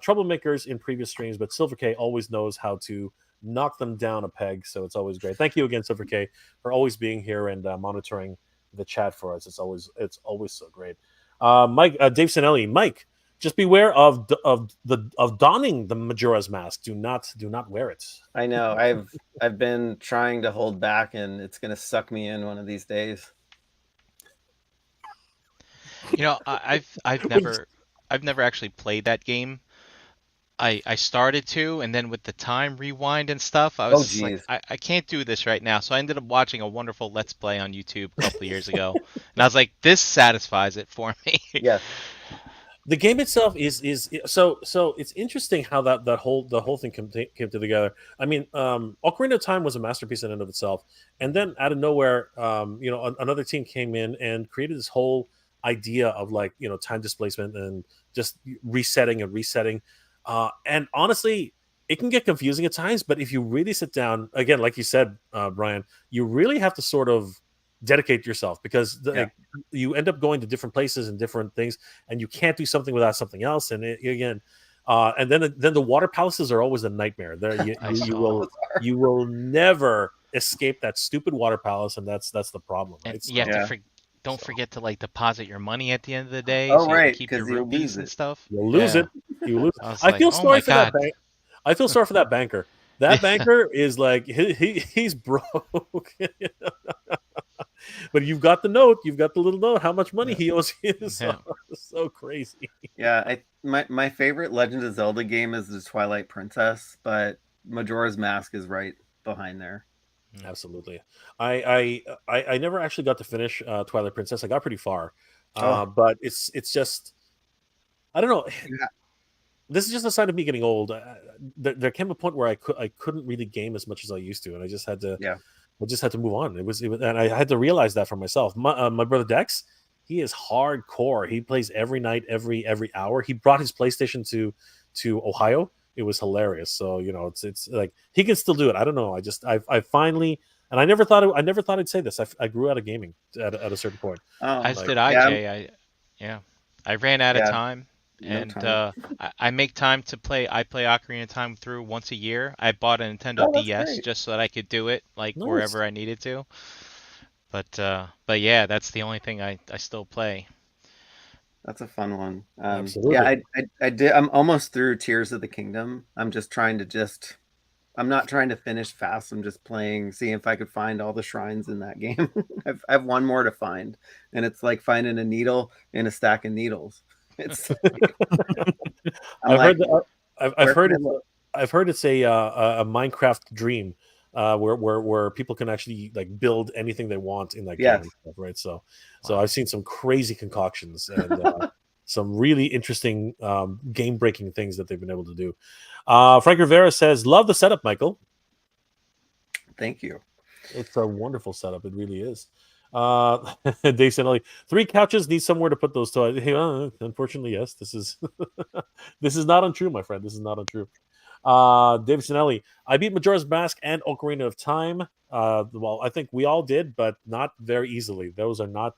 troublemakers in previous streams, but Silver K always knows how to knock them down a peg, so it's always great. Thank you again, Silver K, for always being here and monitoring the chat for us. It's always so great. Mike, Dave Sinelli, Mike. Just beware of donning the Majora's Mask. Do not wear it. I know. I've been trying to hold back, and it's gonna suck me in one of these days. I've never actually played that game. I started to, and then with the time rewind and stuff, I was like, I can't do this right now. So I ended up watching a wonderful Let's Play on YouTube a couple of years ago, and I was like, this satisfies it for me. Yes. The game itself is so it's interesting how the whole thing came together. I mean, Ocarina of Time was a masterpiece in and of itself, and then out of nowhere, another team came in and created this whole idea of time displacement and just resetting. And honestly, it can get confusing at times. But if you really sit down, again, like you said, Brian, you really have to sort of dedicate yourself because you end up going to different places and different things, and you can't do something without something else. And and then the water palaces are always a nightmare. There, you will never escape that stupid water palace, and that's the problem. Right? You have to don't forget to deposit your money at the end of the day. Oh, so right, you can keep your rupees and stuff. You'll lose it. You lose. I feel sorry for that bank. I feel sorry for that banker. That banker is like he's broke. But you've got the note. You've got the little note. How much money he owes you? So crazy. Yeah, my favorite Legend of Zelda game is the Twilight Princess, but Majora's Mask is right behind there. Absolutely. I never actually got to finish Twilight Princess. I got pretty far, but it's just I don't know. Yeah. This is just a sign of me getting old. There came a point where I couldn't really game as much as I used to, and I just had to I just had to move on. It was, and I had to realize that for myself. My brother Dex, he is hardcore. He plays every night, every hour. He brought his PlayStation to Ohio. It was hilarious. So it's like he can still do it. I don't know. I finally, and I never thought I'd say this. I grew out of gaming at a certain point. As Oh, did yeah. Jay. I ran out of Yeah. time. No And time. I make time to play. I play Ocarina of Time through once a year. I bought a Nintendo Oh, that's DS great. just so that I could do it like Nice. wherever I needed to. But yeah, that's the only thing I still play. That's a fun one. Absolutely. Yeah, I did. I'm almost through Tears of the Kingdom. I'm just trying to I'm not trying to finish fast. I'm just playing, seeing if I could find all the shrines in that game. I have one more to find, and it's like finding a needle in a stack of needles. It's. I've heard it's a Minecraft dream, where people can actually like build anything they want in that game, Yes. and stuff, right? So Wow. I've seen some crazy concoctions and some really interesting game breaking things that they've been able to do. Frank Rivera says, "Love the setup, Michael." Thank you. It's a wonderful setup. It really is. Dave Sinelli, 3 couches, need somewhere to put those toys. Unfortunately, yes. This is this is not untrue, my friend. This is not untrue. Dave Sinelli, I beat Majora's Mask and Ocarina of Time. Well, I think we all did, but not very easily. Those are not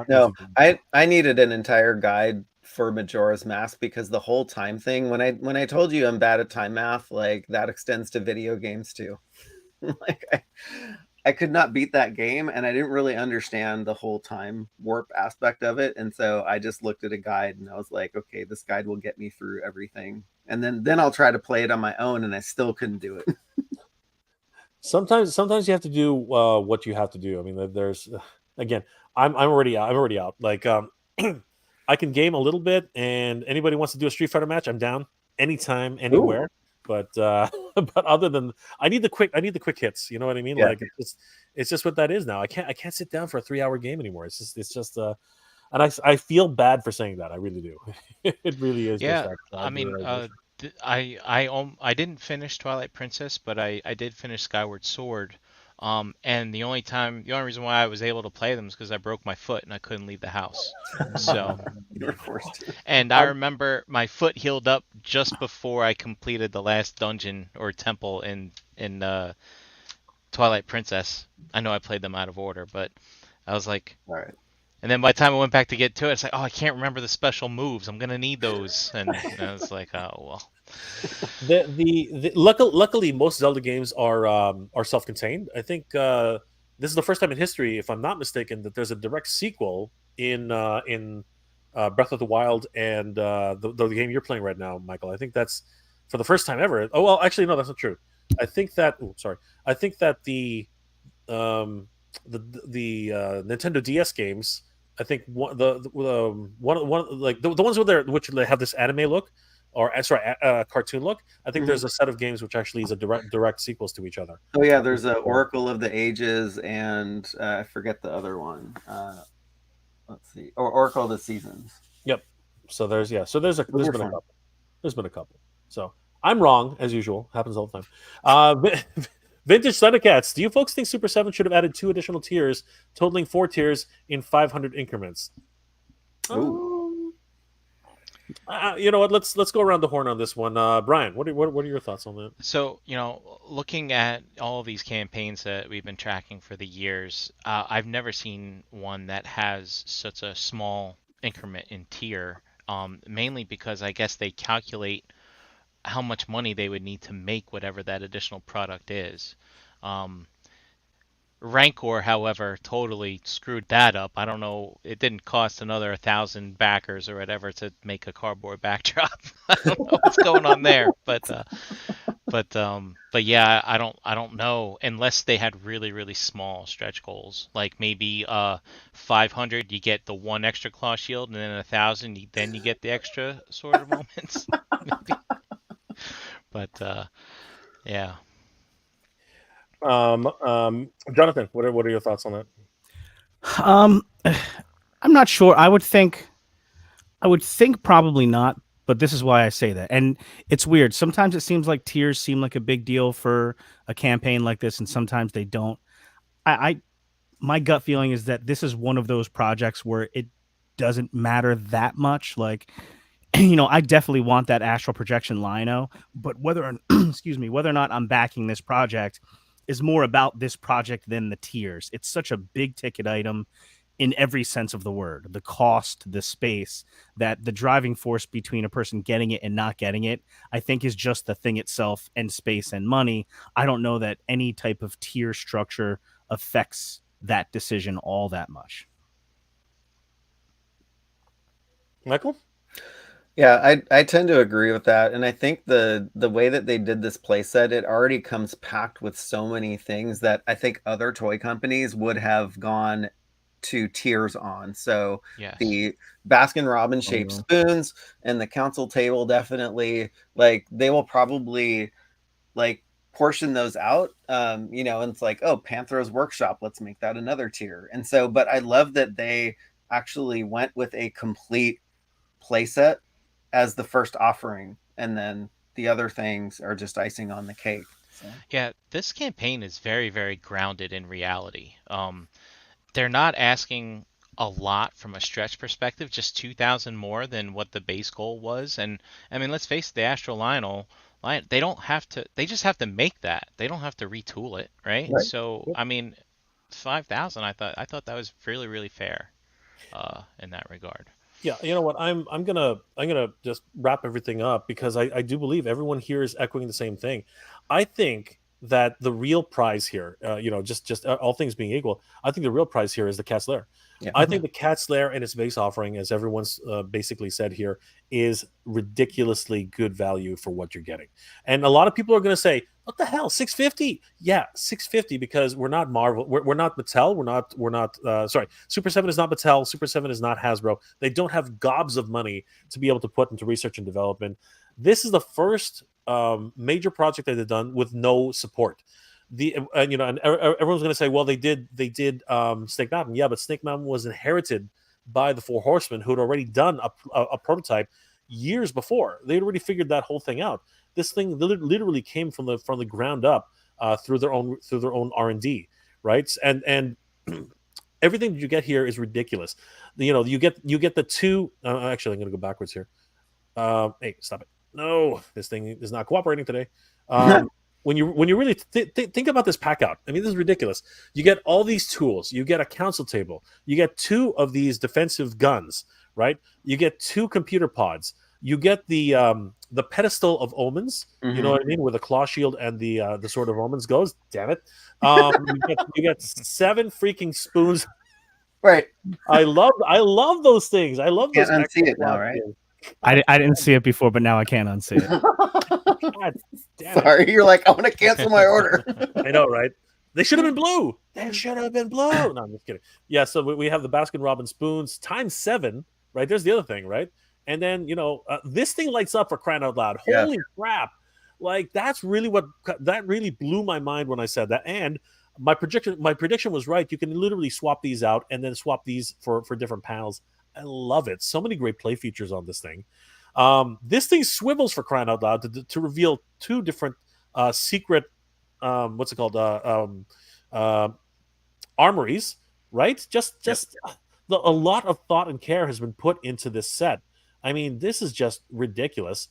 No, easy. I needed an entire guide for Majora's Mask because the whole time thing. When I told you I'm bad at time math, like that extends to video games too. Like I could not beat that game, and I didn't really understand the whole time warp aspect of it. And so I just looked at a guide, and I was like, okay, this guide will get me through everything. And then I'll try to play it on my own, and I still couldn't do it. Sometimes you have to do what you have to do. I mean, there's again, I'm already out. Like I can game a little bit, and anybody wants to do a Street Fighter match, I'm down anytime, anywhere. But but other than I need the quick hits. You know what I mean? Yeah. Like it's just what that is now. I can't sit down for a 3-hour game anymore. It's just and I feel bad for saying that. I really do. It really is. Yeah, just that I mean, realization. I didn't finish Twilight Princess, but I did finish Skyward Sword. And the only reason why I was able to play them is because I broke my foot and I couldn't leave the house. So, You were forced to. and I remember my foot healed up just before I completed the last dungeon or temple in Twilight Princess. I know I played them out of order, but I was like, All right. and then by the time I went back to get to it, it's like, oh, I can't remember the special moves. I'm gonna need those, and I was like, oh well. Luckily, most Zelda games are self-contained. I think this is the first time in history, if I'm not mistaken, that there's a direct sequel in Breath of the Wild and the game you're playing right now, Michael. I think that's for the first time ever. Oh well, actually, no, that's not true. I think that I think that the Nintendo DS games. I think one like the ones which they have this anime look, or cartoon look. I think there's a set of games which actually is a direct sequels to each other. Oh yeah, there's a Oracle of the Ages, and I forget the other one. Let's see, or Oracle of the Seasons. Yep. So there's been a couple. There's been a couple. So I'm wrong as usual. Happens all the time. Vintage Thundercats. Do you folks think Super 7 should have added 2 additional tiers, totaling 4 tiers in 500 increments? You know what? Let's go around the horn on this one. Brian, what are your thoughts on that? So, looking at all of these campaigns that we've been tracking for the years, I've never seen one that has such a small increment in tier, mainly because I guess they calculate how much money they would need to make whatever that additional product is. Rancor, however, totally screwed that up. I don't know. It didn't cost another 1,000 backers or whatever to make a cardboard backdrop. I don't know what's going on there, but yeah, I don't know unless they had really, really small stretch goals, like maybe 500 you get the 1 extra claw shield, and then 1,000 then you get the extra sort of moments. Maybe. But yeah. Jonathan, what are your thoughts on that? I'm not sure. I would think probably not, but this is why I say that. And it's weird. Sometimes it seems like tiers seem like a big deal for a campaign like this, and sometimes they don't. my gut feeling is that this is one of those projects where it doesn't matter that much. Like, I definitely want that astral projection lino, but whether or not I'm backing this project is more about this project than the tiers. It's such a big ticket item in every sense of the word. The cost, the space, that the driving force between a person getting it and not getting it, I think, is just the thing itself, and space and money. I don't know that any type of tier structure affects that decision all that much. Michael? Yeah, I tend to agree with that, and I think the way that they did this playset, it already comes packed with so many things that I think other toy companies would have gone to tiers on. So Yes. the Baskin Robbins shaped spoons and the council table, definitely, like, they will probably like portion those out, and it's like, oh, Panthers Workshop, let's make that another tier. And so, but I love that they actually went with a complete playset as the first offering, and then the other things are just icing on the cake. So. Yeah, this campaign is very, very grounded in reality. They're not asking a lot from a stretch perspective, just 2,000 more than what the base goal was. And I mean, let's face it, the Astro Lionel, they don't have to, they just have to make that. They don't have to retool it, right? So, I mean, 5,000, I thought that was really, really fair in that regard. Yeah, you know what? I'm gonna just wrap everything up, because I do believe everyone here is echoing the same thing. I think that the real prize here, just all things being equal, I think the real prize here is the Cat's Lair. Yeah. I think the Cat's Lair and its base offering, as everyone's basically said here, is ridiculously good value for what you're getting. And a lot of people are going to say, "What the hell, $650?" Yeah, $650, because we're not Marvel, we're not Mattel, we're not. Sorry, Super 7 is not Mattel. Super 7 is not Hasbro. They don't have gobs of money to be able to put into research and development. This is the first major project that they've done with no support. And everyone's going to say, well, they did Snake Mountain. Yeah, but Snake Mountain was inherited by the Four Horsemen, who had already done a prototype years before. They'd already figured that whole thing out. This thing literally came from the ground up through their own R&D, right? And everything that you get here is ridiculous. You get the two. Actually, I'm going to go backwards here. Hey, stop it! No, this thing is not cooperating today. When you really think about this pack out, I mean, this is ridiculous. You get all these tools. You get a council table. You get two of these defensive guns, right? You get two computer pods. You get the pedestal of omens. Mm-hmm. You know what I mean, where the claw shield and the sword of omens goes. Damn it! You get 7 freaking spoons. Right. I love those things. I love those. Can't unsee it now, right? I didn't see it before, but now I can't unsee it. God damn Sorry, it. You're like, I want to cancel my order. I know, right? They should have been blue. They should have been blue. No, I'm just kidding. Yeah, so we have the Baskin Robbins spoons times 7, right? There's the other thing, right? And then, this thing lights up, for crying out loud. Holy crap. Like, that really blew my mind when I said that. And my prediction was right. You can literally swap these out and then swap these for different panels. I love it. So many great play features on this thing. This thing swivels, for crying out loud, to reveal 2 different secret, what's it called? Armories, right? Just a lot of thought and care has been put into this set. I mean, this is just ridiculous.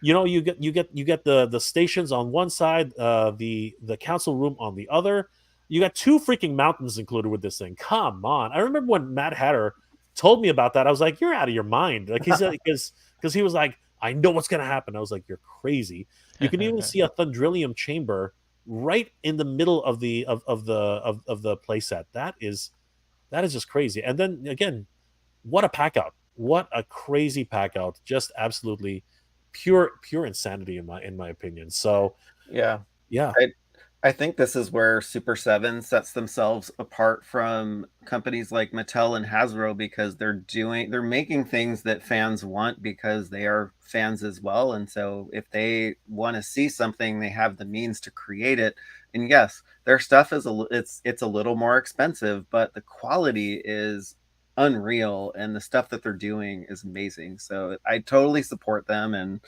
You get the stations on one side, the council room on the other. You got 2 freaking mountains included with this thing. Come on! I remember when Mad Hatter told me about that. I was like, "You're out of your mind!" Like, he said, because he was like, "I know what's going to happen." I was like, "You're crazy." You can even see a Thundrillium chamber right in the middle of the playset. That is just crazy. And then again, what a pack out! What a crazy pack out! Just absolutely pure insanity in my opinion. So yeah. I think this is where Super 7 sets themselves apart from companies like Mattel and Hasbro, because they're making things that fans want, because they are fans as well. And so if they want to see something, they have the means to create it. And yes, their stuff is it's a little more expensive, but the quality is unreal, and the stuff that they're doing is amazing. So I totally support them. And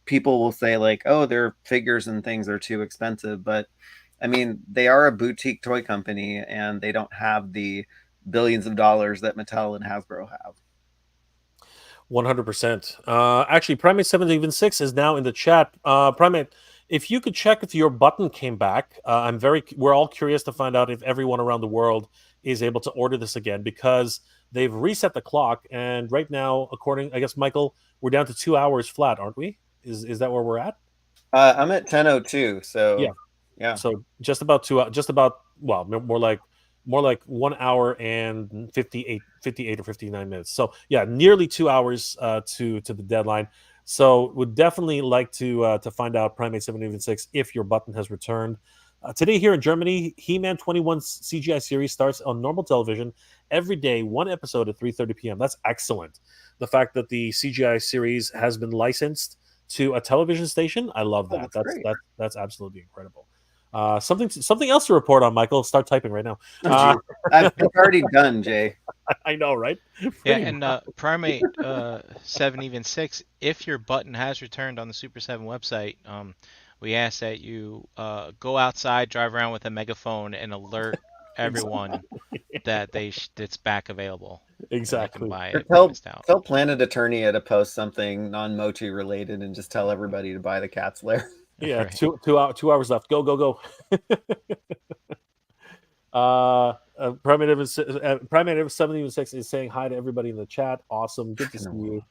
people will say, like, oh, their figures and things are too expensive, but I mean, they are a boutique toy company, and they don't have the billions of dollars that Mattel and Hasbro have. 100%. Actually, Primate 776 is now in the chat. Primate, if you could check if your button came back, we're all curious to find out if everyone around the world is able to order this again, because they've reset the clock, and right now, according, I guess, Michael, we're down to 2 hours flat, aren't we? Is that where we're at? I'm at 10:02, so yeah. So just about well, more like 1 hour and 58 or 59 minutes. So yeah, nearly 2 hours to the deadline. So would definitely like to find out, Primate 776, if your button has returned. Today here in Germany, He-Man 21 CGI series starts on normal television every day, one episode at 3:30 p.m. That's excellent. The fact that the CGI series has been licensed to a television station, I love that. That's absolutely incredible. Something else to report on, Michael. Start typing right now. It's already done, Jay. I know, right? Yeah, and Primate 776, if your button has returned on the Super 7 website, we ask that you go outside, drive around with a megaphone, and alert everyone that it's back available. Exactly. Can buy it tell Planet Eternia to post something non-Mochi related and just tell everybody to buy the Cat's Lair. Yeah, right. 2 hours left. Go. Primate 776 is saying hi to everybody in the chat. Awesome, good to see you.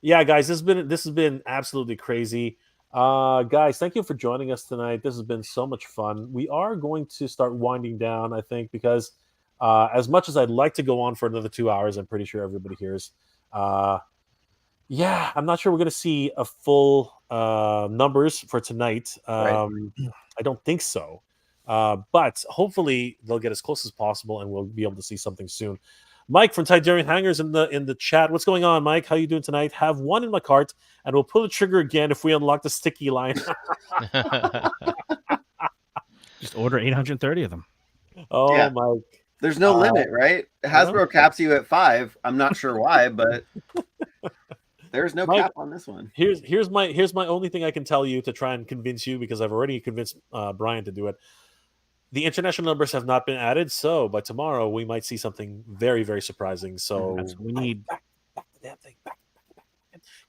Yeah, guys, this has been absolutely crazy. Guys, thank you for joining us tonight. This has been so much fun. We are going to start winding down, I think, because as much as I'd like to go on for another 2 hours, I'm pretty sure everybody hears. Yeah, I'm not sure we're going to see a full numbers for tonight. Right. I don't think so. But hopefully they'll get as close as possible, and we'll be able to see something soon. Mike from Tidarian Hangers in the chat. What's going on, Mike? How you doing tonight? Have one in my cart, and we'll pull the trigger again if we unlock the sticky line. Just order 830 of them. Oh, yeah. Mike. There's no limit, right? Hasbro caps you at 5. I'm not sure why, but there's no cap on this one. Here's my only thing I can tell you to try and convince you, because I've already convinced Brian to do it. The international numbers have not been added, so by tomorrow we might see something very, very surprising. So that's what we need. Back the damn thing. Back.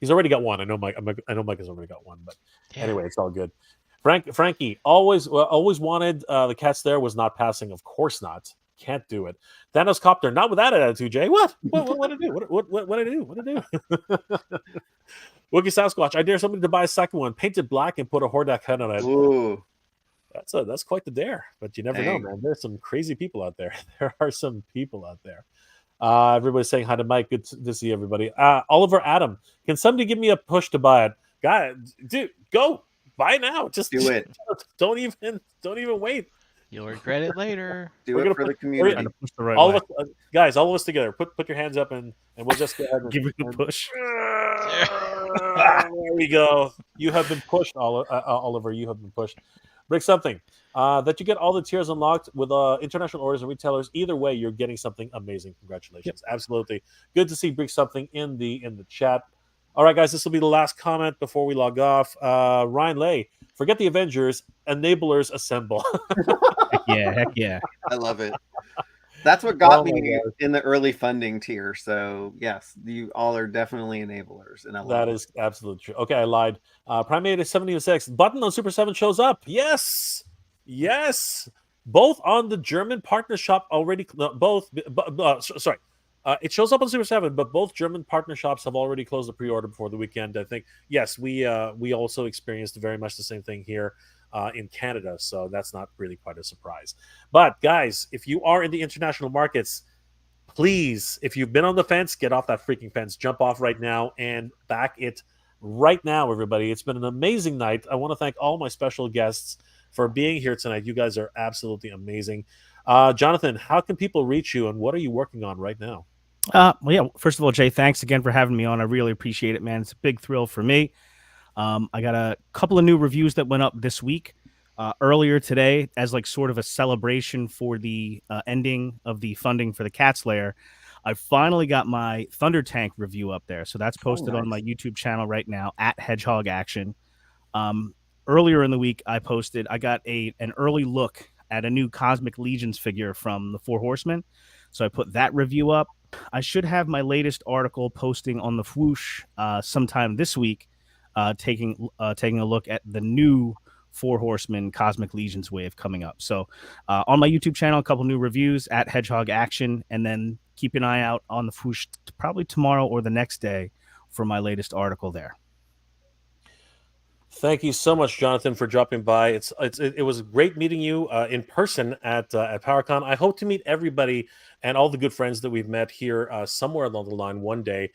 He's already got one. I know Mike has already got one, but anyway, it's all good. Frankie always wanted the Cat's Lair, was not passing. Of course not. Can't do it. Thanos Copter, not with that attitude, Jay. What did I do? What did I do? Wookie Sasquatch, I dare somebody to buy a second one, paint it black, and put a Hordak head on it. Ooh. That's quite the dare, but you never know, man. There's some crazy people out there. There are some people out there. Everybody's saying hi to Mike. Good to see everybody. Oliver Adam, can somebody give me a push to buy it? God, dude, go buy now. Just do it. Don't even wait. You'll regret it later. Do it for the community. All of us, guys, all of us together. Put your hands up and we'll just go ahead and give it a push. There we go. You have been pushed, Oliver. You have been pushed. Break something. That you get all the tiers unlocked with international orders and retailers. Either way, you're getting something amazing. Congratulations. Yep. Absolutely. Good to see Break something in the chat. All right, guys, this will be the last comment before we log off. Ryan Lay, forget the Avengers. Enablers assemble. Heck yeah. I love it. That's what got me in the early funding tier. So yes, you all are definitely enablers, and I love that. Is absolutely true. Okay, I lied. Primate is 76. Button on Super 7 shows up. Yes. Both on the German partner shop already. Sorry. It shows up on Super 7, but both German partner shops have already closed the pre-order before the weekend. I think. Yes, we also experienced very much the same thing here. In Canada, so that's not really quite a surprise. But guys, if you are in the international markets, please, if you've been on the fence, get off that freaking fence. Jump off right now and back it right now, everybody. It's been an amazing night. I want to thank all my special guests for being here tonight. You guys are absolutely amazing. Jonathan, how can people reach you, and what are you working on right now? Well, yeah. First of all, Jay, thanks again for having me on. I really appreciate it, man. It's a big thrill for me. I got a couple of new reviews that went up this week, earlier today, as like sort of a celebration for the ending of the funding for the Cat's Lair. I finally got my Thunder Tank review up there, so that's posted on my YouTube channel right now at Hedgehog Action. earlier in the week, I got an early look at a new Cosmic Legions figure from the Four Horsemen. So I put that review up. I should have my latest article posting on the Whoosh sometime this week, taking a look at the new Four Horsemen Cosmic Legions wave coming up. So on my YouTube channel, a couple new reviews at Hedgehog Action, and then keep an eye out on the Whoosh probably tomorrow or the next day for my latest article there. Thank you so much, Jonathan, for dropping by. It was great meeting you in person at PowerCon. I hope to meet everybody and all the good friends that we've met here somewhere along the line one day.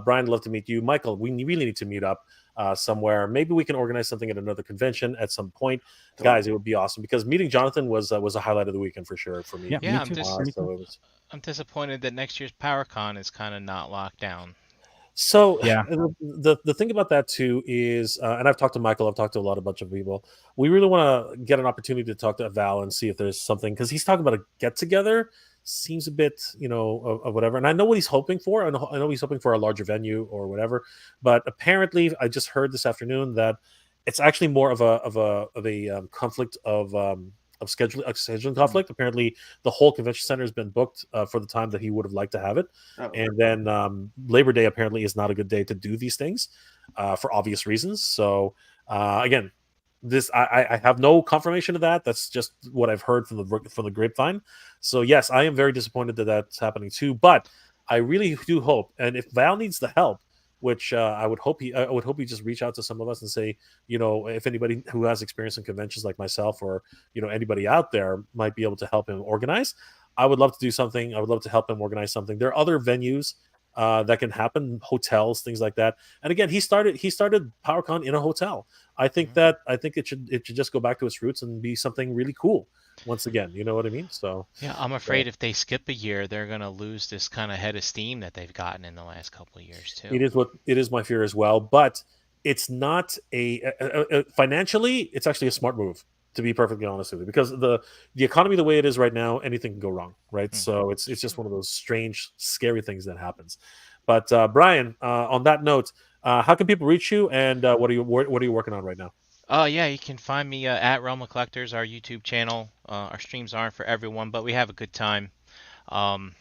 Brian, I'd love to meet you. Michael, we really need to meet up somewhere. Maybe we can organize something at another convention at some point. Guys, it would be awesome because meeting Jonathan was a highlight of the weekend for sure for me. Yeah, I'm disappointed that next year's PowerCon is kind of not locked down. So yeah, the thing about that too is, and I've talked to Michael, I've talked to a bunch of people. We really want to get an opportunity to talk to Val and see if there's something, because he's talking about a get together. Seems a bit, of whatever. And I know what he's hoping for. I know he's hoping for a larger venue or whatever. But apparently, I just heard this afternoon that it's actually more of a conflict of scheduling conflict. Apparently, the whole convention center has been booked for the time that he would have liked to have it. And then Labor Day apparently is not a good day to do these things for obvious reasons. So again, this I have no confirmation of that. That's just what I've heard from the grapevine. So yes, I am very disappointed that that's happening too. But I really do hope, and if Val needs the help, which I would hope he just reach out to some of us and say, if anybody who has experience in conventions like myself or anybody out there might be able to help him organize. I would love to do something. I would love to help him organize something. There are other venues that can happen, hotels, things like that. And again, he started PowerCon in a hotel. I think it should just go back to its roots and be something really cool. Once again, you know what I mean? So yeah, I'm afraid if they skip a year, they're gonna lose this kind of head of steam that they've gotten in the last couple of years too. It is my fear as well, but it's not financially. It's actually a smart move, to be perfectly honest with you, because the economy the way it is right now, anything can go wrong, right? So it's just one of those strange, scary things that happens. But Brian, on that note, how can people reach you, and what are you working on right now? Yeah, you can find me at Realm of Collectors, our YouTube channel. Our streams aren't for everyone, but we have a good time. I'm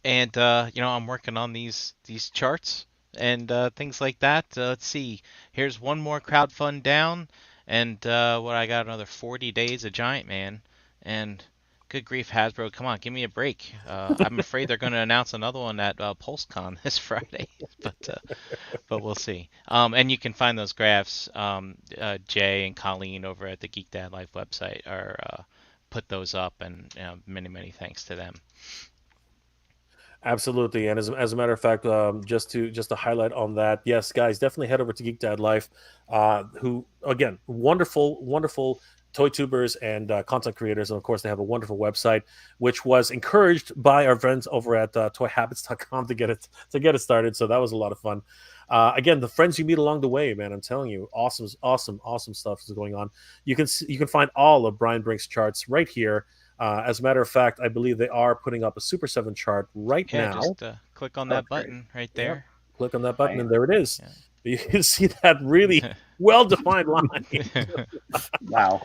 working on these charts and things like that. Let's see. Here's one more crowdfund down, and I got another 40 days of Giant Man, and good grief, Hasbro, come on, give me a break. I'm afraid they're going to announce another one at PulseCon this Friday, but we'll see. And you can find those graphs. Jay and Colleen over at the Geek Dad Life website are put those up, and many thanks to them. Absolutely, and as a matter of fact, just to highlight on that, yes, guys, definitely head over to Geek Dad Life, who again, wonderful toy tubers and content creators, and of course they have a wonderful website, which was encouraged by our friends over at toyhabits.com to get it started. So that was a lot of fun. Again, the friends you meet along the way, man, I'm telling you, awesome stuff is going on. You can find all of Brian Brink's charts right here. As a matter of fact, I believe they are putting up a Super 7 chart right now. Just click on that button right there. Yeah. Click on that button, and there it is. Yeah. You can see that really well-defined line. Wow.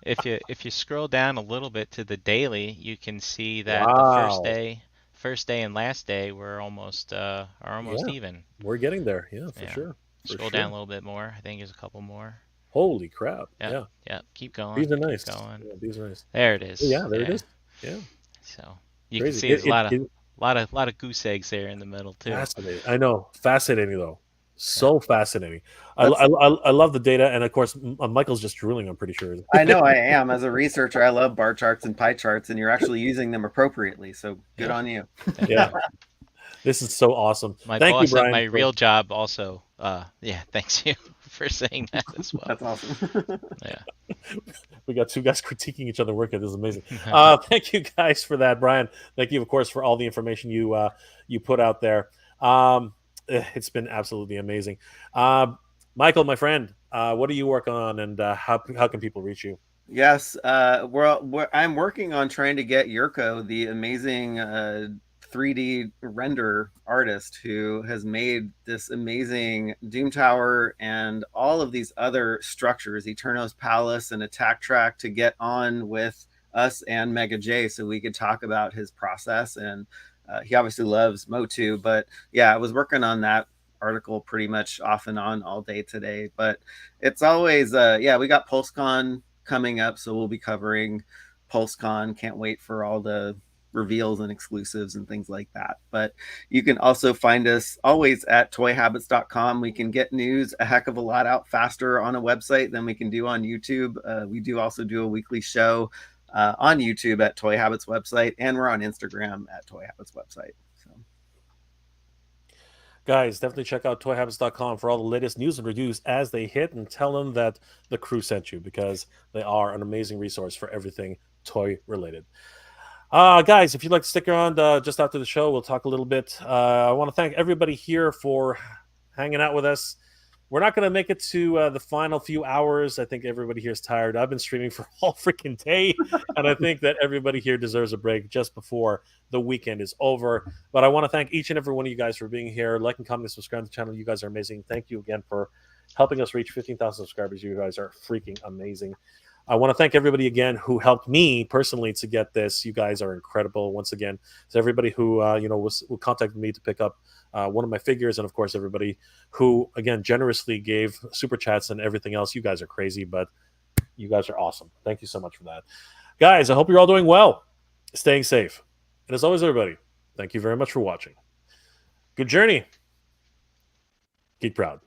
If you scroll down a little bit to the daily, you can see that the first day and last day were almost even. We're getting there, for sure. Scroll down a little bit more. I think there's a couple more. Holy crap! Yeah. Keep going. These are nice. Yeah, these are nice. There it is. Yeah, there it is. Yeah. So you can see there's a lot of goose eggs there in the middle too. Fascinating. I know. Fascinating though. So fascinating. I love the data, and of course, Michael's just drooling. I'm pretty sure. I know I am. As a researcher, I love bar charts and pie charts, and you're actually using them appropriately. So good on you. Yeah. This is so awesome. Thank you, Brian. My real job also. Thanks you for saying that as well. That's awesome. We got two guys critiquing each other working. This is amazing. Thank you guys for that, Brian. Thank you, of course, for all the information you put out there. It's been absolutely amazing. Michael, my friend, what do you work on, and how can people reach you? Yes, I'm working on trying to get Yurko, the amazing 3D render artist who has made this amazing Doom Tower and all of these other structures, Eterno's Palace and Attack Track, to get on with us and Mega J so we could talk about his process. And he obviously loves Motu, but yeah, I was working on that article pretty much off and on all day today. But it's always, yeah, we got PulseCon coming up, so we'll be covering PulseCon. Can't wait for all the reveals and exclusives and things like that. But you can also find us always at toyhabits.com. We can get news a heck of a lot out faster on a website than we can do on YouTube. We do also do a weekly show on YouTube at Toy Habits website, and we're on Instagram at Toy Habits website. So, guys, definitely check out toyhabits.com for all the latest news and reviews as they hit, and tell them that the crew sent you, because they are an amazing resource for everything toy related. Guys, if you'd like to stick around just after the show, we'll talk a little bit. I want to thank everybody here for hanging out with us. We're not going to make it to the final few hours. I think everybody here is tired. I've been streaming for all freaking day, and I think that everybody here deserves a break just before the weekend is over. But I want to thank each and every one of you guys for being here. Like and comment, subscribe to the channel. You guys are amazing. Thank you again for helping us reach 15,000 subscribers. You guys are freaking amazing. I want to thank everybody again who helped me personally to get this. You guys are incredible. Once again, to everybody who who contacted me to pick up one of my figures, and of course everybody who again generously gave super chats and everything else. You guys are crazy, but you guys are awesome. Thank you so much for that, guys. I hope you're all doing well, staying safe, and as always, everybody, thank you very much for watching. Good journey. Keep proud.